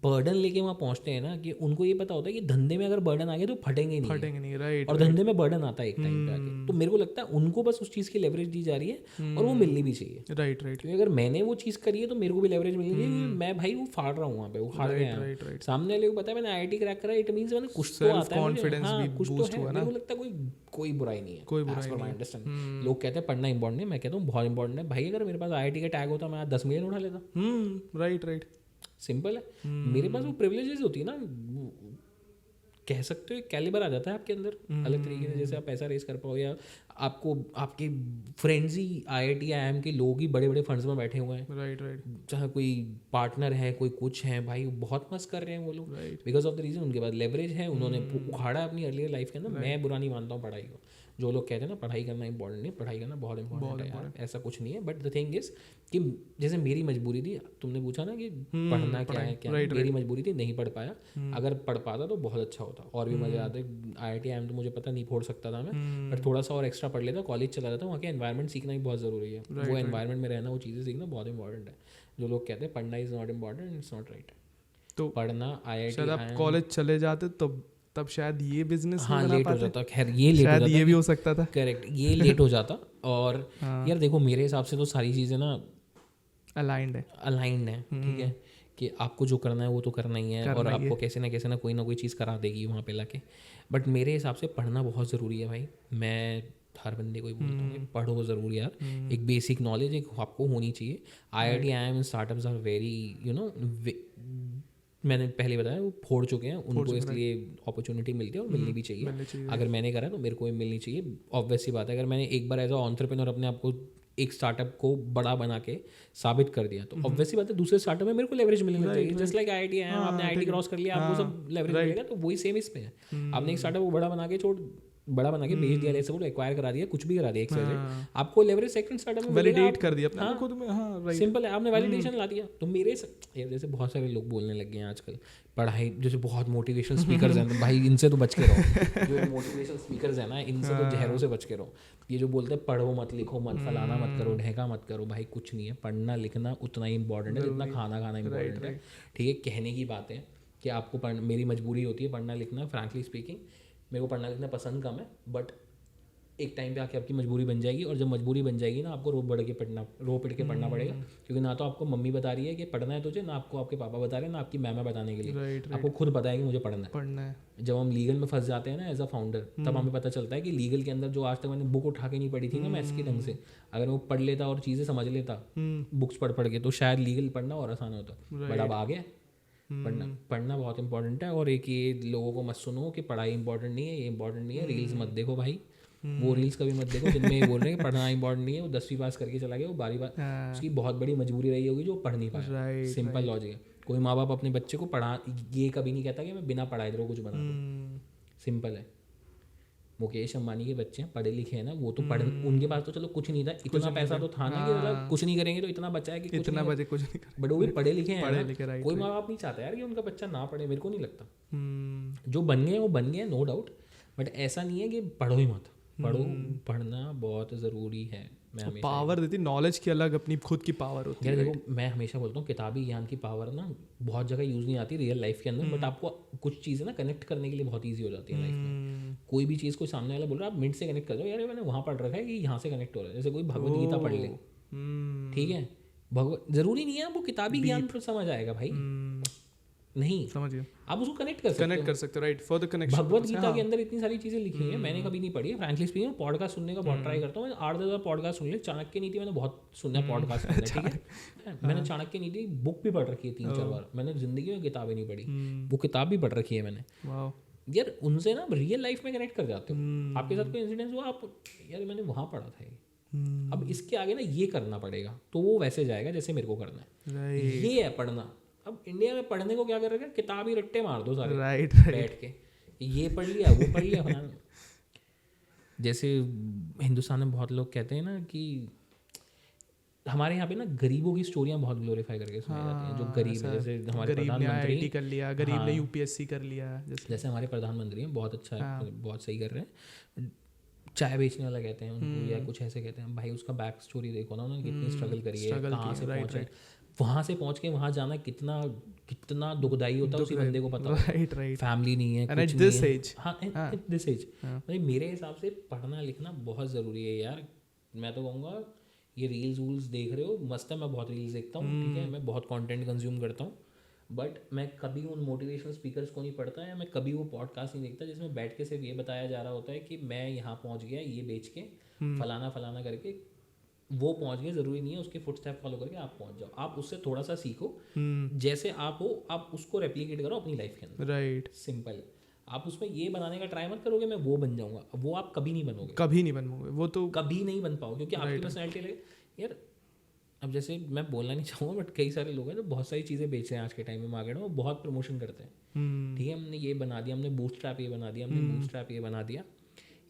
बर्डन लेके वहाँ पहुँचते हैं ना कि उनको ये पता होता है कि धंधे में अगर बर्डन आ गया तो फटेंगे नहीं, राइट। और धंधे में बर्डन आता है एक टाइम पे आके। तो मेरे को लगता है उनको बस उस चीज़ की लेवरेज दी जा रही है, और वो मिलनी भी चाहिए। राइट, राइट, क्योंकि अगर मैंने वो चीज़ करी है तो मेरे को भी लेवरेज मिलनी चाहिए। मैं भाई वो फाड़ रहा हूँ वहाँ पे, वो फाड़ गया है। सामने वाले को पता है मैंने IIT क्रैक करा, इट मीन्स मैंने कुछ तो आता है, कॉन्फिडेंस भी कुछ तो बूस्ट है। हुआ ना। मेरे को लगता है कोई बुराई नहीं है, कोई बुराई नहीं है। लोग कहते हैं पढ़ना इंपॉर्टेंट है, मैं कहता हूँ बहुत इंपॉर्टेंट है भाई। अगर मेरे पास IIT का टैग होता मैं आज 10 मिलियन उठा लेता। राइट, राइट, सिंपल है। मेरे पास वो प्रिविलेजेस होती है ना, कह सकते हो कैलिबर आ जाता है आपके अंदर अलग तरीके से, जैसे आप पैसा रेस कर पाओ, या आपको आपके फ्रेंड्स ही IIT IIM के लोग ही बड़े बड़े फंड्स में बैठे हुए हैं। राइट, राइट, चाहे कोई पार्टनर है, कोई कुछ है भाई, बहुत मस्त कर रहे हैं वो लोग, बिकॉज ऑफ द रीजन उनके पास लेवरेज है, उन्होंने उखाड़ा अपनी अर्लियर लाइफ के अंदर। मैं बुरा नहीं मानता हूँ पढ़ाई को, जो लोग कहते हैं ना पढ़ाई करना इंपॉर्टेंट नहीं, पढ़ाई करना बहुत इंपॉर्टेंट है यार, ऐसा कुछ नहीं है। बट द थिंग इज कि जैसे मेरी मजबूरी थी, तुमने पूछा ना कि पढ़ना क्या है क्या नहीं, मेरी मजबूरी थी, नहीं पढ़ पाया। अगर पढ़ पाता तो बहुत अच्छा होता, और भी मज़े आते। IIT IIM तो मुझे पता नहीं फोड़ सकता था मैं, बट थोड़ा सा और एक्स्ट्रा पढ़ लेता, कॉलेज चला जाता। वहाँ के एनवायरनमेंट सीखना भी बहुत ज़रूरी है, वो एनवायरनमेंट में रहना, वो चीज़ें सीखना बहुत इंपॉर्टेंट है। जो लोग कहते हैं पढ़ना is not important, it's not right. तो पढ़ना शायद आप कॉलेज चले जाते तब शायद ये बिजनेस हाँ लेट हो जाता, खैर ये लेट हो जाता, ये भी हो सकता था, करेक्ट, ये लेट हो जाता। और यार देखो मेरे हिसाब से तो सारी चीज़ें ना अलाइंड है, ठीक है, कि आपको जो करना है वो तो करना ही है, और आपको कैसे ना कोई चीज़ करा देगी वहाँ पे लाके। बट मेरे हिसाब से पढ़ना बहुत ज़रूरी है भाई। मैं हर बंदे को ही बोलता हूँ पढ़ो ज़रूर यार, एक बेसिक नॉलेज एक आपको होनी चाहिए। IIT IIM startups are very मैंने पहले बताया वो फोड़ चुके हैं, उनको इसलिए अपॉर्चुनिटी मिलती है और मिलनी भी चाहिए। अगर मैंने करा तो मेरे को भी मिलनी चाहिए, ऑब्वियस सी बात है। अगर मैंने एक बार एज अ एंटरप्रेन्योर अपने आप को एक स्टार्टअप को बड़ा बना के साबित कर दिया, तो ऑब्वियस सी बात है दूसरे स्टार्टअप में मेरे को लेवरेज मिलने लग जाएगी। जस्ट लाइक IIT है, आपने IIT क्रॉस कर लिया, आपको सब लेवरेज मिलेगा, तो वही सेम इसमें है। आपने एक स्टार्टअप को बड़ा बना के बेच दिया, ऐसे बोलो एक्वायर करा दिया, कुछ भी करा दिया, XYZ, आपको लेवरेज सेकंड स्टार्टअप में वैलिडेट कर दिया अपने खुद में। हाँ राइट, सिंपल है, आपने वैलिडेशन ला दिया। तो मेरे जैसे बहुत सारे लोग बोलने लग गए हैं आजकल, पढ़ाई जैसे बहुत मोटिवेशनल स्पीकर्स हैं, तो भाई इनसे तो बच के रहो। जो मोटिवेशनल स्पीकर्स हैं ना, इनसे तो जहरों से बच के रहो। ये जो बोलते हैं पढ़ो मत, लिखो मत, फलाना मत करो, ढेका मत करो, भाई कुछ नहीं है। पढ़ना लिखना उतना ही इंपॉर्टेंट है जितना खाना खाना इंपॉर्टेंट है, ठीक है। कहने की बात है कि आपको मेरी मजबूरी होती है पढ़ना लिखना, फ्रैंकली स्पीकिंग मेरे को पढ़ना लिखना पसंद कम है, बट एक टाइम पे आके आपकी मजबूरी बन जाएगी, और जब मजबूरी बन जाएगी ना, आपको रो पढ़ के पढ़ना पड़ेगा। क्योंकि ना तो आपको मम्मी बता रही है कि पढ़ना है तुझे, ना आपको आपके पापा बता रहे हैं, ना आपकी मैम बताने के लिए, आपको खुद पता है कि मुझे पढ़ना है। जब हम लीगल में फंस जाते हैं ना एज अ फाउंडर, तब हमें पता चलता है कि लीगल के अंदर जो आज तक मैंने बुक उठा के नहीं पढ़ी थी ना मैथ्स के ढंग से, अगर वो पढ़ लेता और चीज़ें समझ लेता बुक्स पढ़ के, तो शायद लीगल पढ़ना और आसान होता। बट अब आ गया पढ़ना बहुत इंपॉर्टेंट है। और एक ये लोगों को मत सुनो कि पढ़ाई इंपॉर्टेंट नहीं है, ये इंपॉर्टेंट नहीं है, रील्स मत देखो भाई, वो रील्स कभी मत देखो जिनमें ये बोल रहे हैं कि पढ़ना इंपॉर्टेंट नहीं है। वो 10वीं पास करके चला गया, वो 12वीं पास, उसकी बहुत बड़ी मजबूरी रही होगी जो पढ़ नहीं पाया। सिंपल लॉजिक है। कोई माँ बाप अपने बच्चे को ये कभी नहीं कहता कि मैं बिना पढ़ाए तेरे को कुछ बना दूँ। सिंपल है। मुकेश अंबानी के बच्चे हैं, पढ़े लिखे हैं ना, वो तो उनके पास तो चलो कुछ नहीं था, इतना पैसा तो था ना कि मतलब कुछ नहीं करेंगे तो इतना बचा है कि इतना बचे कुछ नहीं करेंगे, बट वो भी पढ़े लिखे हैं। कोई माँ बाप नहीं चाहता यार कि उनका बच्चा ना पढ़े, मेरे को नहीं लगता। जो बन गए वो बन गए, नो डाउट, बट ऐसा नहीं है कि पढ़ो ही मत। पढ़ना बहुत ज़रूरी है। मैं पावर देती, नॉलेज की अलग अपनी खुद की पावर होती है। देखो मैं हमेशा बोलता हूँ किताबी ज्ञान की पावर ना बहुत जगह यूज़ नहीं आती रियल लाइफ के अंदर, बट आपको कुछ चीज़ें ना कनेक्ट करने के लिए बहुत ईजी हो जाती है लाइफ में। कोई भी चीज़ कोई सामने वाला बोल रहा है, आप मिनट से कनेक्ट कर दो, यार मैंने वहाँ पढ़ रखा है कि यहाँ से कनेक्ट हो रहा है। जैसे कोई भगवद गीता पढ़ ले, ठीक है, ज़रूरी नहीं है आपको किताबी ज्ञान पर समझ आएगा भाई, नहीं समझिए, आप उसको कनेक्ट कर सकते हो right, for the connection. Bhagavad Gita के अंदर इतनी सारी चीज़ें लिखी हैं, मैंने कभी नहीं पढ़ी है फ्रैंकली स्पीकिंग। पॉडकास्ट सुनने का बहुत ट्राई करता हूँ, मैं 8-10 पॉडकास्ट सुन ले। चाणक्य नीति मैंने बहुत सुना पॉडकास्ट, ठीक है। मैंने चाणक्य नीति बुक भी पढ़ रखी है 3-4 बार। मैंने जिंदगी में किताबें नहीं पढ़ी, वो किताब भी पढ़ रखी है मैंने। यार उनसे ना रियल लाइफ में कनेक्ट कर जाते हो। आपके साथ कोई इंसिडेंस हुआ, आप यार मैंने वहाँ पढ़ा था, अब इसके आगे ना ये करना पड़ेगा, तो वो वैसे जाएगा जैसे मेरे को करना है। ये है पढ़ना। अब इंडिया में पढ़ने को क्या कर रहे हैं, किताब ही रट्टे मार दो सारे बैठ के, ये पढ़ लिया वो पढ़ लिया। जैसे हिंदुस्तान में बहुत लोग कहते हैं ना कि हमारे यहाँ पे ना गरीबों की स्टोरियाँ बहुत ग्लोरीफाई करके सुनाई जाती हैं। जो गरीब है, जैसे हमारे प्रधानमंत्री कर लिया, गरीब ने UPSC कर लिया, जैसे हमारे प्रधानमंत्री हैं, बहुत अच्छा है, बहुत सही कर रहे हैं। चाय बेचने वाला कहते हैं उनको, या कुछ ऐसे कहते हैं, भाई उसका बैक स्टोरी देखो ना, उन्होंने कितनी स्ट्रगल करी है, कहाँ से पहुँचे, वहाँ से पहुँच के वहाँ जाना कितना दुखदाई होता है, उसी बंदे को पता। फैमिली नहीं है, कुछ नहीं है। हाँ, दिस एज भाई मेरे हिसाब से पढ़ना लिखना बहुत ज़रूरी है यार। मैं तो कहूँगा ये रील्स देख रहे हो, मस्त है, मैं बहुत रील्स देखता हूँ, ठीक है, मैं बहुत कंटेंट कंज्यूम करता हूँ, बट मैं कभी उन मोटिवेशनल स्पीकर्स को नहीं पढ़ता, या मैं कभी वो पॉडकास्ट नहीं देखता जिसमें बैठ के सिर्फ ये बताया जा रहा होता है कि मैं यहाँ पहुँच गया ये बेच के, फलाना करके वो पहुँच गए। ज़रूरी नहीं है उसके फुटस्टेप फॉलो करके आप पहुँच जाओ, आप उससे थोड़ा सा सीखो, जैसे आप हो आप उसको रेप्लिकेट करो अपनी लाइफ के अंदर, राइट, सिंपल। आप उसमें ये बनाने का ट्राई मत करोगे मैं वो बन जाऊँगा, वो आप कभी नहीं बनोगे, वो तो कभी नहीं बन पाओगे, क्योंकि आपकी पर्सनैलिटी लगे यार। अब जैसे मैं बोलना नहीं चाहूँगा, बट कई सारे लोग हैं जो बहुत सारी चीज़ें बेच रहे हैं आज के टाइम में मार्केट में, वो बहुत प्रमोशन करते हैं, ठीक है, हमने ये बना दिया, हमने बूटस्ट्रैप ये बना दिया, हमने बूटस्ट्रैप ये बना दिया।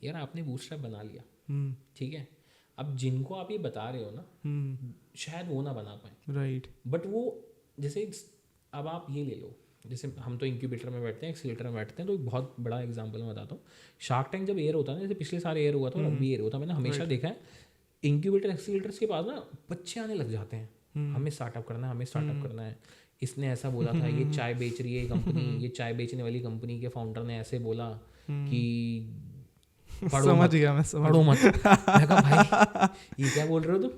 यार आपने बूटस्ट्रैप बना लिया, ठीक है, अब जिनको आप ये बता रहे हो ना, शायद वो ना बना पाए, राइट, बट वो जैसे अब आप ये ले लो, जैसे हम तो इंक्यूबेटर में बैठते हैं, एक्सीलेटर में बैठते हैं, तो एक बहुत बड़ा एग्जांपल मैं बताता हूँ। शार्क टैंक जब एयर होता है ना, जैसे पिछले साल एयर हुआ था और अब भी एयर होता है, मैंने हमेशा देखा है इंक्यूबेटर एक्सीलेटर्स के पास ना बच्चे आने लग जाते हैं, हमें स्टार्टअप करना है, हमें स्टार्टअप करना है, इसने ऐसा बोला था, ये चाय बेच रही है कंपनी, ये चाय बेचने वाली कंपनी के फाउंडर ने ऐसे बोला कि समझ गया मैं, पढ़ो मत। मैं कहा भाई ये क्या बोल रहे हो तुम,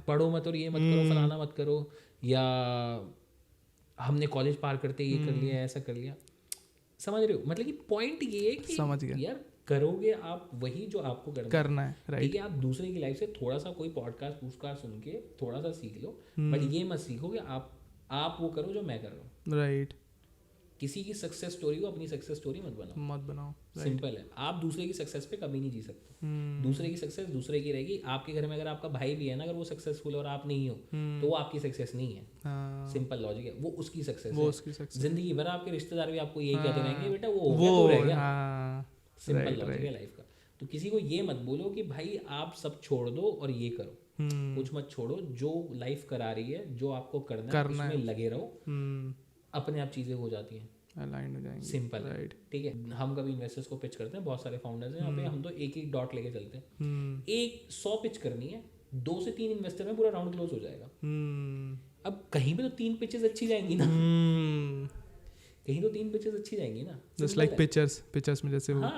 पढ़ो मत और ये मत करो, फलाना मत करो, या हमने कॉलेज पार करते ये कर लिया, ऐसा कर लिया, समझ रहे हो? मतलब कि पॉइंट ये है कि समझ गया यार करोगे आप वही जो आपको करना है, राइट, ठीक है। आप दूसरे की लाइफ से थोड़ा सा कोई पॉडकास्ट सुन के थोड़ा सा सीख लो, बट ये मत सीखो कि आप वो करो जो मैं कर रहा हूँ, राइट। किसी की सक्सेस स्टोरी को अपनी सक्सेस स्टोरी मत बनाओ, सिंपल है। आप दूसरे की सक्सेस पे कभी नहीं जी सकते, दूसरे की सक्सेस दूसरे की रहेगी। आपके घर में अगर आपका भाई भी है ना, अगर वो सक्सेसफुल और आप नहीं हो, तो वो आपकी सक्सेस नहीं है, सिंपल लॉजिक है, वो उसकी सक्सेस है। जिंदगी भर आपके रिश्तेदार भी आपको यही कहते रहेंगे, बेटा वो हो गया तो रह गया, सिंपल लॉजिक है लाइफ का। तो किसी को ये मत बोलो कि भाई आप सब छोड़ दो और ये करो, कुछ मत छोड़ो, जो लाइफ करा रही है, जो आपको करना है उसमें लगे रहो, अपने आप चीजें हो जाती हैं, अलाइन हो जाएंगी, सिंपल, राइट, ठीक है। हम कभी इन्वेस्टर्स को पिच करते हैं, बहुत सारे फाउंडर्स हैं यहाँ पे, हम तो एक एक डॉट लेके चलते हैं, एक 100 पिच करनी है, 2 से 3 इन्वेस्टर में पूरा राउंड क्लोज हो जाएगा। अब कहीं पे तो 3 पिचेस अच्छी जाएंगी ना, कहीं तो 3 पिचेस अच्छी जाएंगी ना, जस्ट लाइक पिचर्स में जैसे वो,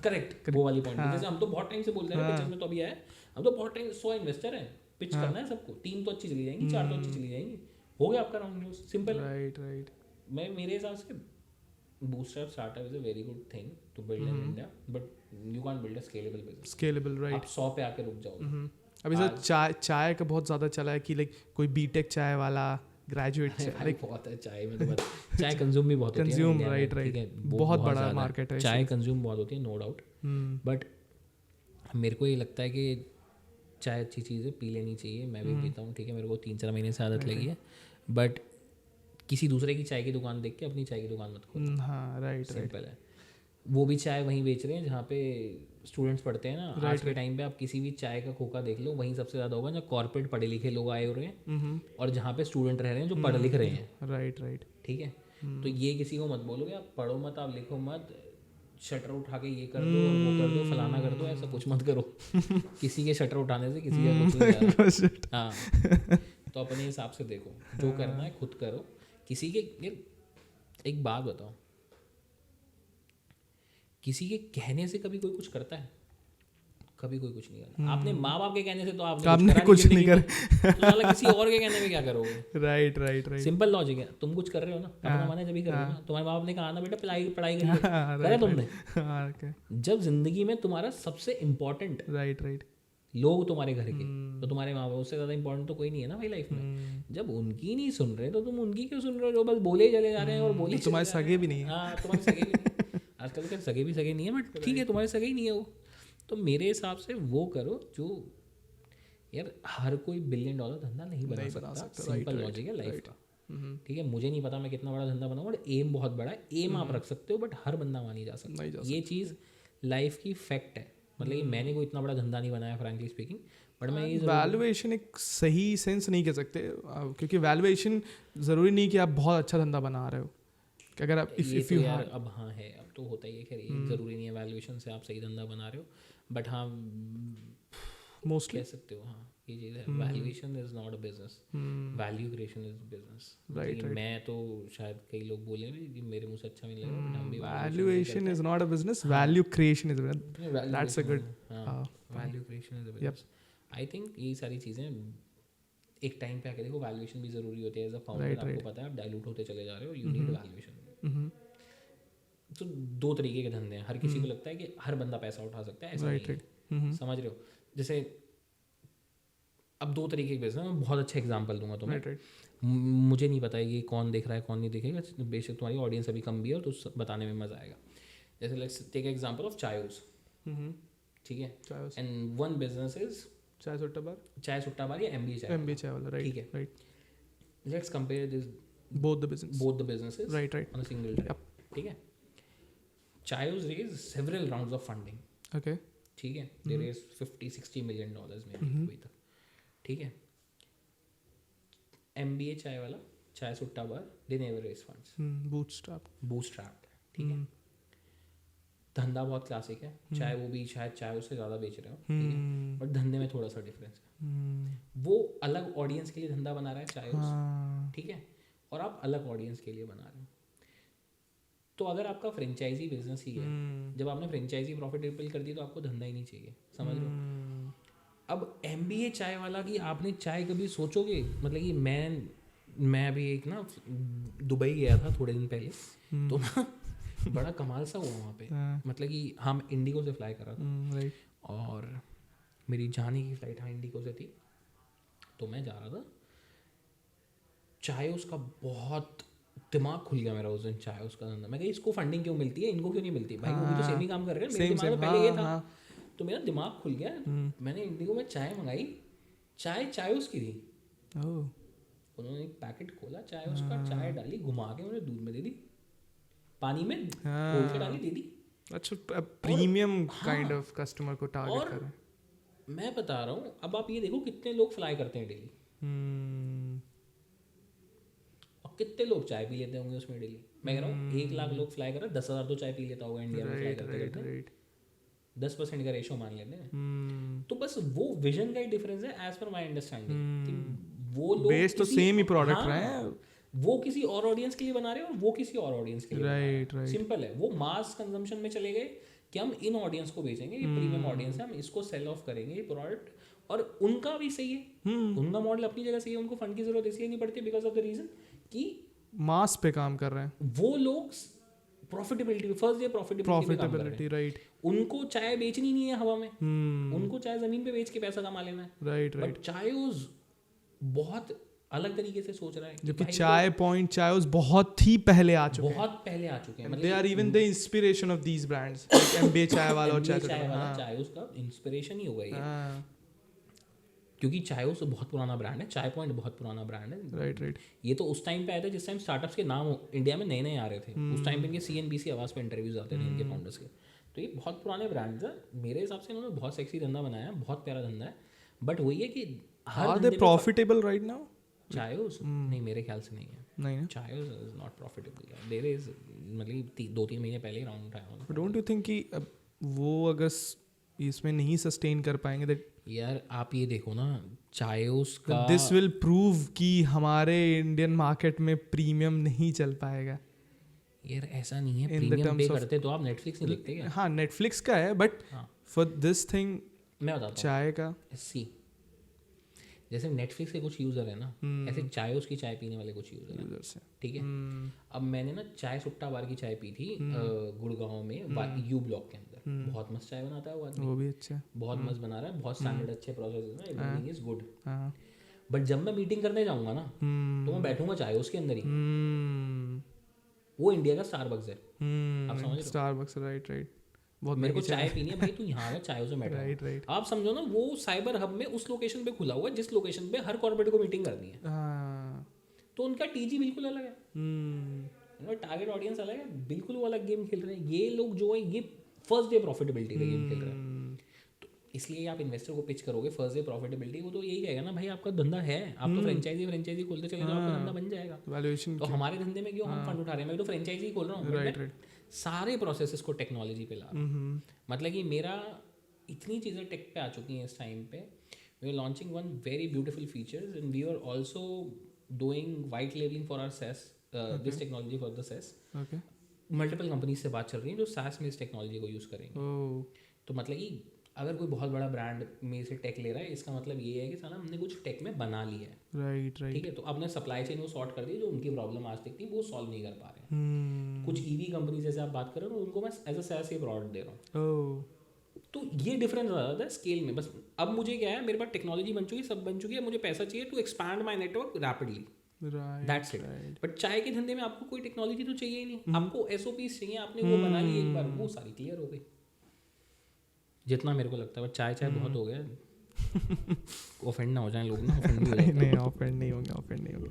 करेक्ट, वो वाली पॉइंट। जैसे हम तो बहुत टाइम से बोलते हैं पिचर्स में, तो अभी है, हम तो बहुत टाइम 100 इन्वेस्टर हैं, पिच करना है सबको, 3 तो अच्छी चली जाएंगी, 4 तो अच्छी चली जाएंगी, हो गया आपका राउंड क्लोज, सिंपल, राइट। मैं मेरे हिसाब से bootstrap startup is a very good thing to build in India, but you can't build a scalable business, right. आप 100 पे आके रुक जाओगे। अभी सर चाय का बहुत ज़्यादा चला है कि लाइक कोई बीटेक चाय वाला, ग्रेजुएट चाय बहुत है चाय में, तो चाय कंज्यूम भी बहुत होती है, राइट, बहुत बड़ा मार्केट है, चाय कंज्यूम बहुत होती है, नो डाउट, बट मेरे को ये लगता है कि चाय अच्छी चीज़ है, पी लेनी चाहिए, मैं भी पीता हूँ, ठीक है, मेरे को 3-4 महीने से आदत लगी है, बट किसी दूसरे की चाय की दुकान देख के अपनी चाय की दुकान मत खोलो, हाँ, राइट, सिंपल है। वो भी चाय वहीं बेच रहे हैं जहाँ पे स्टूडेंट्स पढ़ते हैं ना, आज के टाइम पे आप किसी भी चाय का खोखा देख लो, वहीं सबसे ज़्यादा होगा जहाँ कॉर्पोरेट पढ़े लिखे लोग आए हो रहे हैं, और जहाँ पे स्टूडेंट रह रहे हैं जो पढ़ लिख रहे हैं, राइट, ठीक है। तो ये किसी को मत बोलोगे आप पढ़ो मत, आप लिखो मत, शटर उठा के ये कर दो और वो कर दो, फलाना कर दो, ऐसा कुछ मत करो। किसी के शटर उठाने से किसी का कुछ नहीं जा रहा। हाँ, तो अपने हिसाब से देखो, जो करना है खुद करो। किसी के एक बात बताओ, किसी के कहने से कभी कोई कुछ करता है? कभी कोई कुछ नहीं करता। आपने माँ बाप के कहने से तो आपने कुछ नहीं कर, तो किसी और के कहने में क्या करोगे? राइट, सिंपल लॉजिक है। तुम कुछ कर रहे हो ना, अपना मन है जब ही कर रहे हो ना। तुम्हारे माँ बाप ने कहा ना बेटा पढ़ाई करिए, तुमने जब जिंदगी में तुम्हारा सबसे इम्पोर्टेंट राइट लोग तुम्हारे घर के, तो तुम्हारे माँ बाप, उससे ज़्यादा इंपॉर्टेंट तो कोई नहीं है ना भाई लाइफ में। जब उनकी नहीं सुन रहे तो तुम उनकी क्यों सुन रहे हो? जो बस बोले चले जा रहे हैं और बोले तुम्हारे सगे भी नहीं है। हाँ, तुम्हारे सगे भी नहीं। आजकल तो सगे भी सगे नहीं है, बट ठीक है, तुम्हारे सगे ही नहीं है वो। तो मेरे हिसाब से वो करो जो, यार हर कोई $1 बिलियन धंधा नहीं बना सकता, सिंपल लॉजिक है लाइफ का, ठीक है। मुझे नहीं पता मैं कितना बड़ा धंधा बनाऊँ, बट एम बहुत बड़ा है। एम आप रख सकते हो, बट हर बंदा वहाँ नहीं जा सकता। ये चीज़ लाइफ की फैक्ट है। मतलब कि मैंने कोई इतना बड़ा धंधा नहीं बनाया फ्रैंकली स्पीकिंग, बट मैं ये वैल्यूएशन एक सही सेंस नहीं कह सकते, क्योंकि वैल्यूएशन ज़रूरी नहीं कि आप बहुत अच्छा धंधा बना रहे हो। कि अगर आप इफ यू यार अब हाँ है, अब तो होता ही है, खैर ज़रूरी नहीं है वैल्यूएशन से आप सही धंधा बना रहे हो, बट हाँ मोस्टली कह सकते हो। हाँ, ये चीज़ है, valuation is not a business, value creation is business, right. मैं तो शायद कई लोग बोले कि मेरे मुंह से अच्छा नहीं लगा, बट हम भी valuation is not a business, value creation is, that's a good, value creation is a business. I think ये सारी चीज़ें एक टाइम पे आके देखो, वैल्यूएशन भी ज़रूरी होती है। एज अ फाउंडर आपको पता है आप डाइल्यूट होते चले जा रहे हो, यू नीड वैल्यूएशन। तो 2 तरीके के धंधे हैं। हर किसी को लगता है कि हर बंदा पैसा उठा सकता है, ऐसा नहीं है, समझ रहे हो? जैसे अब 2 तरीके के बिजनेस, मैं बहुत अच्छा एग्जांपल दूंगा तुम्हें। मुझे नहीं पता ये कौन देख रहा है कौन नहीं देखेगा, बेशक तुम्हारी ऑडियंस अभी कम भी है, तो बताने में मजा आएगा। जैसे let's take example of Chaayos, ठीक है, एंड वन बिजनेस इज चाय सुट्टा बार या MBA चाय वाला, राइट, ठीक है, right. Let's compare this both the businesses, right, on a single trip, ठीक है। Chaayos raised several rounds of funding, okay, ठीक है, दे रेज $50-60 मिलियन में अभी तक, ठीक है। MBA Chai Wala, Chai Sutta Bar, they never raise funds, bootstrapped, ठीक है। धंधा बहुत क्लासिक है, चाहे वो भी शायद चाय उससे ज़्यादा बेच रहे हो, ठीक है, बट धंधे में थोड़ा सा डिफरेंस है। वो अलग ऑडियंस के लिए धंधा बना रहा है चाय, ठीक है, और आप अलग ऑडियंस के लिए बना रहे हो। तो अगर आपका फ्रेंचाइजी बिजनेस ही है, जब आपने फ्रेंचाइजी प्रॉफिटेबल कर दी तो आपको धंधा ही नहीं चाहिए, समझ लो। अब MBA चाय वाला की आपने चाय कभी सोचोगे, मतलब कि मैं अभी एक ना दुबई गया था थोड़े दिन पहले, तो ना बड़ा कमाल सा हुआ वहाँ पे, मतलब कि हम इंडिगो से फ्लाई कर रहा था, और मेरी जाने की फ्लाइट हाँ इंडिगो से थी, तो मैं जा रहा था, चाय उसका बहुत दिमाग खुल गया मेरा उस दिन, चाय उसका धंधा। मैं कही इसको फंडिंग क्यों मिलती है, इनको क्यों नहीं मिलती, भाई वो भी तो सेम ही काम कर रहे हैं, मेरे दिमाग में पहले ये था। तो मेरा दिमाग खुल गया, मैंने इंडिगो में चाय मंगाई, चाय उसकी थी, उन्होंने एक पैकेट खोला चाय उसका, चाय डाली, घुमा के उन्हें दूध में दे दी, पानी में घोल के डाली, दे दी। अच्छा, प्रीमियम काइंड ऑफ कस्टमर को टारगेट कर रहे हैं। मैं बता रहा हूँ, अब आप ये देखो कितने लोग फ्लाई करते हैं डेली, और कितने लोग चाय पी लेते होंगे उसमें डेली। मैं कह रहा हूँ 1 लाख लोग फ्लाई कर रहे हैं, 10,000 तो चाय पी लेता होगा इंडिया में फ्लाई करते 10% का रेशो मान लेते हैं। तो बस वो विजन का ही डिफरेंस है एज पर माय अंडरस्टैंडिंग। वो लोग बेस तो सेम ही प्रोडक्ट रहे हैं, वो किसी और ऑडियंस के लिए बना रहे हैं और वो किसी और ऑडियंस के लिए, राइट। सिंपल है, वो मास कंजम्पशन में चले गए कि हम इन ऑडियंस को बेचेंगे, ये प्रीमियम ऑडियंस है, हम इसको सेल ऑफ करेंगे ये प्रोडक्ट, और उनका भी सही है, उनका मॉडल अपनी जगह सही है, उनको फंड की जरूरत इसलिए नहीं पड़ती बिकॉज ऑफ द रीजन कि मास पे काम कर रहे हैं वो लोग, profitability first day profitability, right. उनको चाय बेचनी नहीं है हवा में, उनको चाय जमीन पे बेच के पैसा कमा लेना है, राइट। बट चायोस बहुत अलग तरीके से सोच रहा है, जबकि चाय पॉइंट चायोस बहुत ही पहले आ चुके हैं, they are even the inspiration of these brands, like MBA Chai वाला और चायोस का इंस्पिरेशन ही होगा ये, क्योंकि चायोस बहुत पुराना ब्रांड है, चाय पॉइंट बहुत पुराना ब्रांड है, राइट। ये तो उस टाइम पे आया था जिस टाइम स्टार्टअप्स के नाम इंडिया में नए आ रहे थे, उस टाइम पे इनके CNBC आवाज़ पे इंटरव्यूज आते थे इनके फाउंडर्स के, तो ये बहुत पुराने ब्रांड्स हैं। मेरे हिसाब से इन्होंने बहुत सेक्सी धंधा बनाया है, बहुत प्यारा धंधा है, बट वही है कि are they profitable right now? Chaayos नहीं, मेरे ख्याल से नहीं है, Chaayos is not profitable, there is, मतलब 2-3 महीने पहले ही राउंड उठाया। डोंट यू थिंक कि वो अगर इसमें नहीं सस्टेन कर पाएंगे दैट, यार आप ये देखो ना, चायोस का दिस विल प्रूव कि हमारे इंडियन मार्केट में प्रीमियम नहीं चल पाएगा। यार ऐसा नहीं है, प्रीमियम पे करते तो आप नेटफ्लिक्स नहीं देखते क्या? हाँ, नेटफ्लिक्स का है, बट फॉर दिस थिंग मैं बताता हूँ, चाय का जैसे नेटफ्लिक्स के कुछ यूज़र है ना, ऐसे चायोस की चाय पीने वाले कुछ यूज़र हैं, ठीक है। अब मैंने ना चाय सुट्टा बार की चाय पी थी गुड़गांव में, यू ब्लॉक के अंदर, बहुत मस्त चाय बनाता है वो आदमी, वो भी अच्छा, बहुत मस्त बना रहा है, बहुत स्टैंडर्ड अच्छे प्रोसेस में, एवरीथिंग इज गुड। बट जब मैं मीटिंग करने जाऊंगा ना, तो मैं बैठूंगा चायोस के अंदर ही, वो इंडिया का स्टारबक्स है, आप समझ रहे हो? Starbucks, right. बहुत मेरे को चाय पीनी है भाई, तू यहाँ आ चायों से बैठा, राइट। आप समझो ना, वो साइबर हब में उस लोकेशन पे खुला हुआ है जिस लोकेशन पे हर कॉर्पोरेट को मीटिंग करनी है, तो उनका TG बिल्कुल अलग है, उनका टारगेट ऑडियंस अलग है, बिल्कुल वो अलग गेम खेल रहे हैं। ये लोग जो है ये फर्स्ट डे प्रॉफिटेबिलिटी का गेम खेल रहे हैं, तो इसलिए आप इन्वेस्टर को पिच करोगे फर्स्ट डे प्रॉफिटेबिलिटी, वो तो यही कहेगा ना, भाई आपका धंधा है, आप तो फ्रेंचाइजी खोलते चले जाओ, आपका धंधा बन जाएगा, वैल्यूएशन। तो हमारे धंधे में क्यों हम फंड उठा रहे हैं, मैं तो फ्रेंचाइजी खोल रहा हूँ, राइट। सारे प्रोसेसेस को टेक्नोलॉजी पे ला रहा हूँ, मतलब कि मेरा इतनी चीज़ें टेक पे आ चुकी हैं इस टाइम पे, we are launching one very beautiful features and we are also doing white labelling for our SaaS, this technology for the SaaS. Multiple companies से बात चल रही है जो सास में इस टेक्नोलॉजी को यूज़ करेंगे, तो मतलब कि अगर कोई बहुत बड़ा ब्रांड में से टेक ले रहा है, इसका मतलब ये है कि साला हमने कुछ टेक में बना लिया है, राइट। ठीक है, तो अपने सप्लाई चेन को सॉर्ट कर दिया, जो उनकी प्रॉब्लम आज तक थी वो सॉल्व नहीं कर पा रहे हैं। कुछ EV कंपनी जैसे आप बात कर रहे हो, उनको मैं एज अ SaaS ये प्रोडक्ट दे रहा हूँ, तो ये डिफरेंस आ जाता है स्केल में। बस अब मुझे क्या है, मेरे पास टेक्नोलॉजी बन चुकी है, सब बन चुकी है, मुझे पैसा चाहिए to expand my network rapidly, that's it. But चाय के धंधे में आपको कोई टेक्नोलॉजी तो चाहिए ही नहीं, आपको SOPs चाहिए, आपने वो बना ली एक बार, वो सारी क्लियर हो गई, जितना मेरे को लगता है। बट चाय बहुत हो गया, ऑफेंड ना हो जाए लोग ना, नहीं ऑफेंड नहीं होंगे।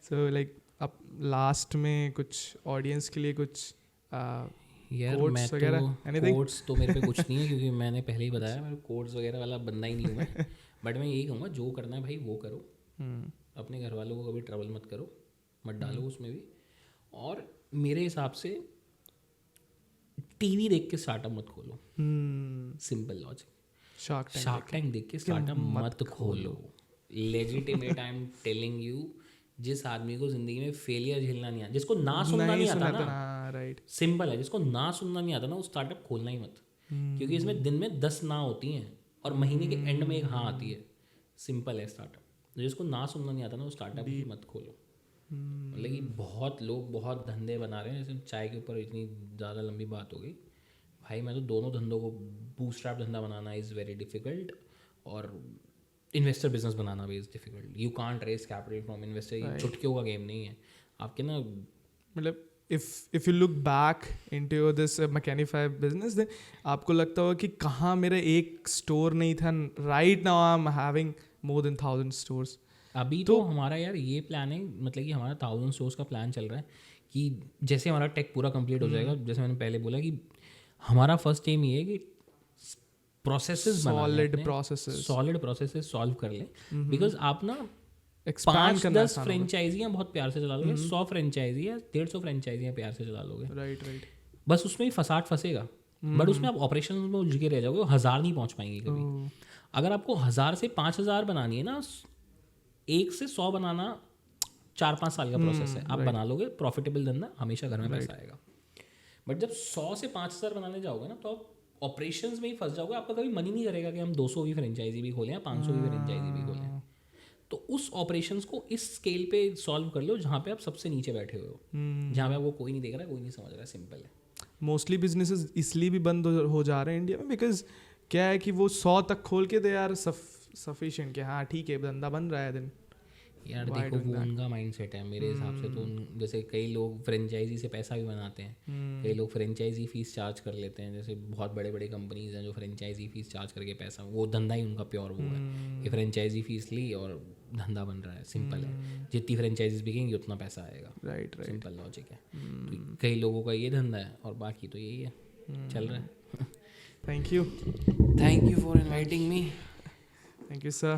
सो लाइक अब लास्ट में कुछ ऑडियंस के लिए कुछ यार Quotes मैं वगैरह, तो anything? कोड्स तो मेरे पे कुछ नहीं है क्योंकि मैंने पहले ही बताया मेरे कोड्स वगैरह वाला बंदा ही नहीं हूँ मैं. बट मैं यही कहूँगा जो करना है भाई वो करो. अपने घर वालों को कभी ट्रबल मत करो, मत डालो उसमें भी. और मेरे हिसाब से टीवी देख के स्टार्टअप मत खोलो. Simple logic. शार्क टैंक देख के स्टार्टअप मत खोलो. Legitimate I am telling you. जिस आदमी को जिंदगी में फेलियर झेलना नहीं आता, जिसको ना सुनना नहीं आता ना, राइट, सिंपल है, जिसको ना सुनना नहीं आता ना, वो स्टार्टअप खोलना ही मत. क्योंकि इसमें दिन में 10 ना होती हैं और महीने के एंड में एक हाँ आती है. सिंपल है स्टार्टअप. जिसको ना सुनना नहीं आता ना, वो स्टार्टअप ही मत खोलो. मतलब कि बहुत लोग बहुत धंधे बना रहे हैं. जैसे चाय के ऊपर इतनी ज़्यादा लंबी बात हो गई भाई. मैं तो दोनों धंधों को, बूटस्ट्रैप धंधा बनाना इज़ वेरी डिफिकल्ट और इन्वेस्टर बिजनेस बनाना भी is difficult. You can't raise capital from investor. ये चुटकियों का गेम नहीं है आपके ना. मतलब if you look back into this Mechanifi business, then आपको लगता होगा कि कहाँ मेरा एक स्टोर नहीं था. right now I'm having more than 1,000 stores. अभी तो हमारा यार ये प्लान है, मतलब कि हमारा 1,000 स्टोर्स का प्लान चल रहा है कि जैसे हमारा टेक पूरा कंप्लीट हो जाएगा, जैसे मैंने पहले बोला कि हमारा फर्स्ट एम ये है कि प्रोसेसेस सॉलिड प्रोसेसेस सॉल्व कर ले. बिकॉज आप ना एक्सपैंड करना 5-10 फ्रेंचाइजियाँ बहुत प्यार से चला लोगे, 100 फ्रेंचाइजी या 150 फ्रेंचाइजियाँ प्यार से चला लोगे. राइट. बस उसमें ही फसाद फंसेगा. बट उसमें आप ऑपरेशन में उलझ के रह जाओगे, 1000 नहीं पहुँच पाएंगे कभी. अगर आपको 1000 से 5000 बनानी है ना, 1 से 100 बनाना 4-5 साल का प्रोसेस है. आप बना लोगे, प्रॉफिटेबल धंधा, हमेशा घर में पैसा आएगा. बट जब 100 से 5000 बनाने जाओगे ना, तो आप ऑपरेशंस में ही फंस जाओगे. आपका कभी मन ही नहीं करेगा कि हम 200 की फ्रेंचाइजी भी खोलें या 500 की फ्रेंचाइजी भी खोलें. तो उस ऑपरेशंस को इस स्केल पे सॉल्व कर लो जहाँ पे आप सबसे नीचे बैठे हुए हो, जहाँ पे आपको कोई नहीं देख रहा है, कोई नहीं समझ रहा है. सिंपल है. मोस्टली बिजनेसेस इसलिए भी बंद हो जा रहे हैं इंडिया में, बिकॉज क्या है कि वो 100 तक खोल के दे यार सफिशिएंट कि हाँ ठीक है धंधा बन रहा है. दिन यार देखो वो उनका माइंडसेट है. मेरे हिसाब से तो जैसे कई लोग फ्रेंचाइजी से पैसा भी बनाते हैं, कई लोग फ्रेंचाइजी फीस चार्ज कर लेते हैं. जैसे बहुत बड़े बड़े कंपनीज हैं जो फ्रेंचाइजी फीस चार्ज करके पैसा, वो धंधा ही उनका प्योर वो है कि फ्रेंचाइजी फीस ली और धंधा बन रहा है. सिंपल है. जितनी फ्रेंचाइजीज बिकेंगी उतना पैसा आएगा. राइट. सिंपल लॉजिक है. तो कई लोगों का ये धंधा है और बाकी तो यही है, चल रहा है. Thank you for inviting me. Thank you sir.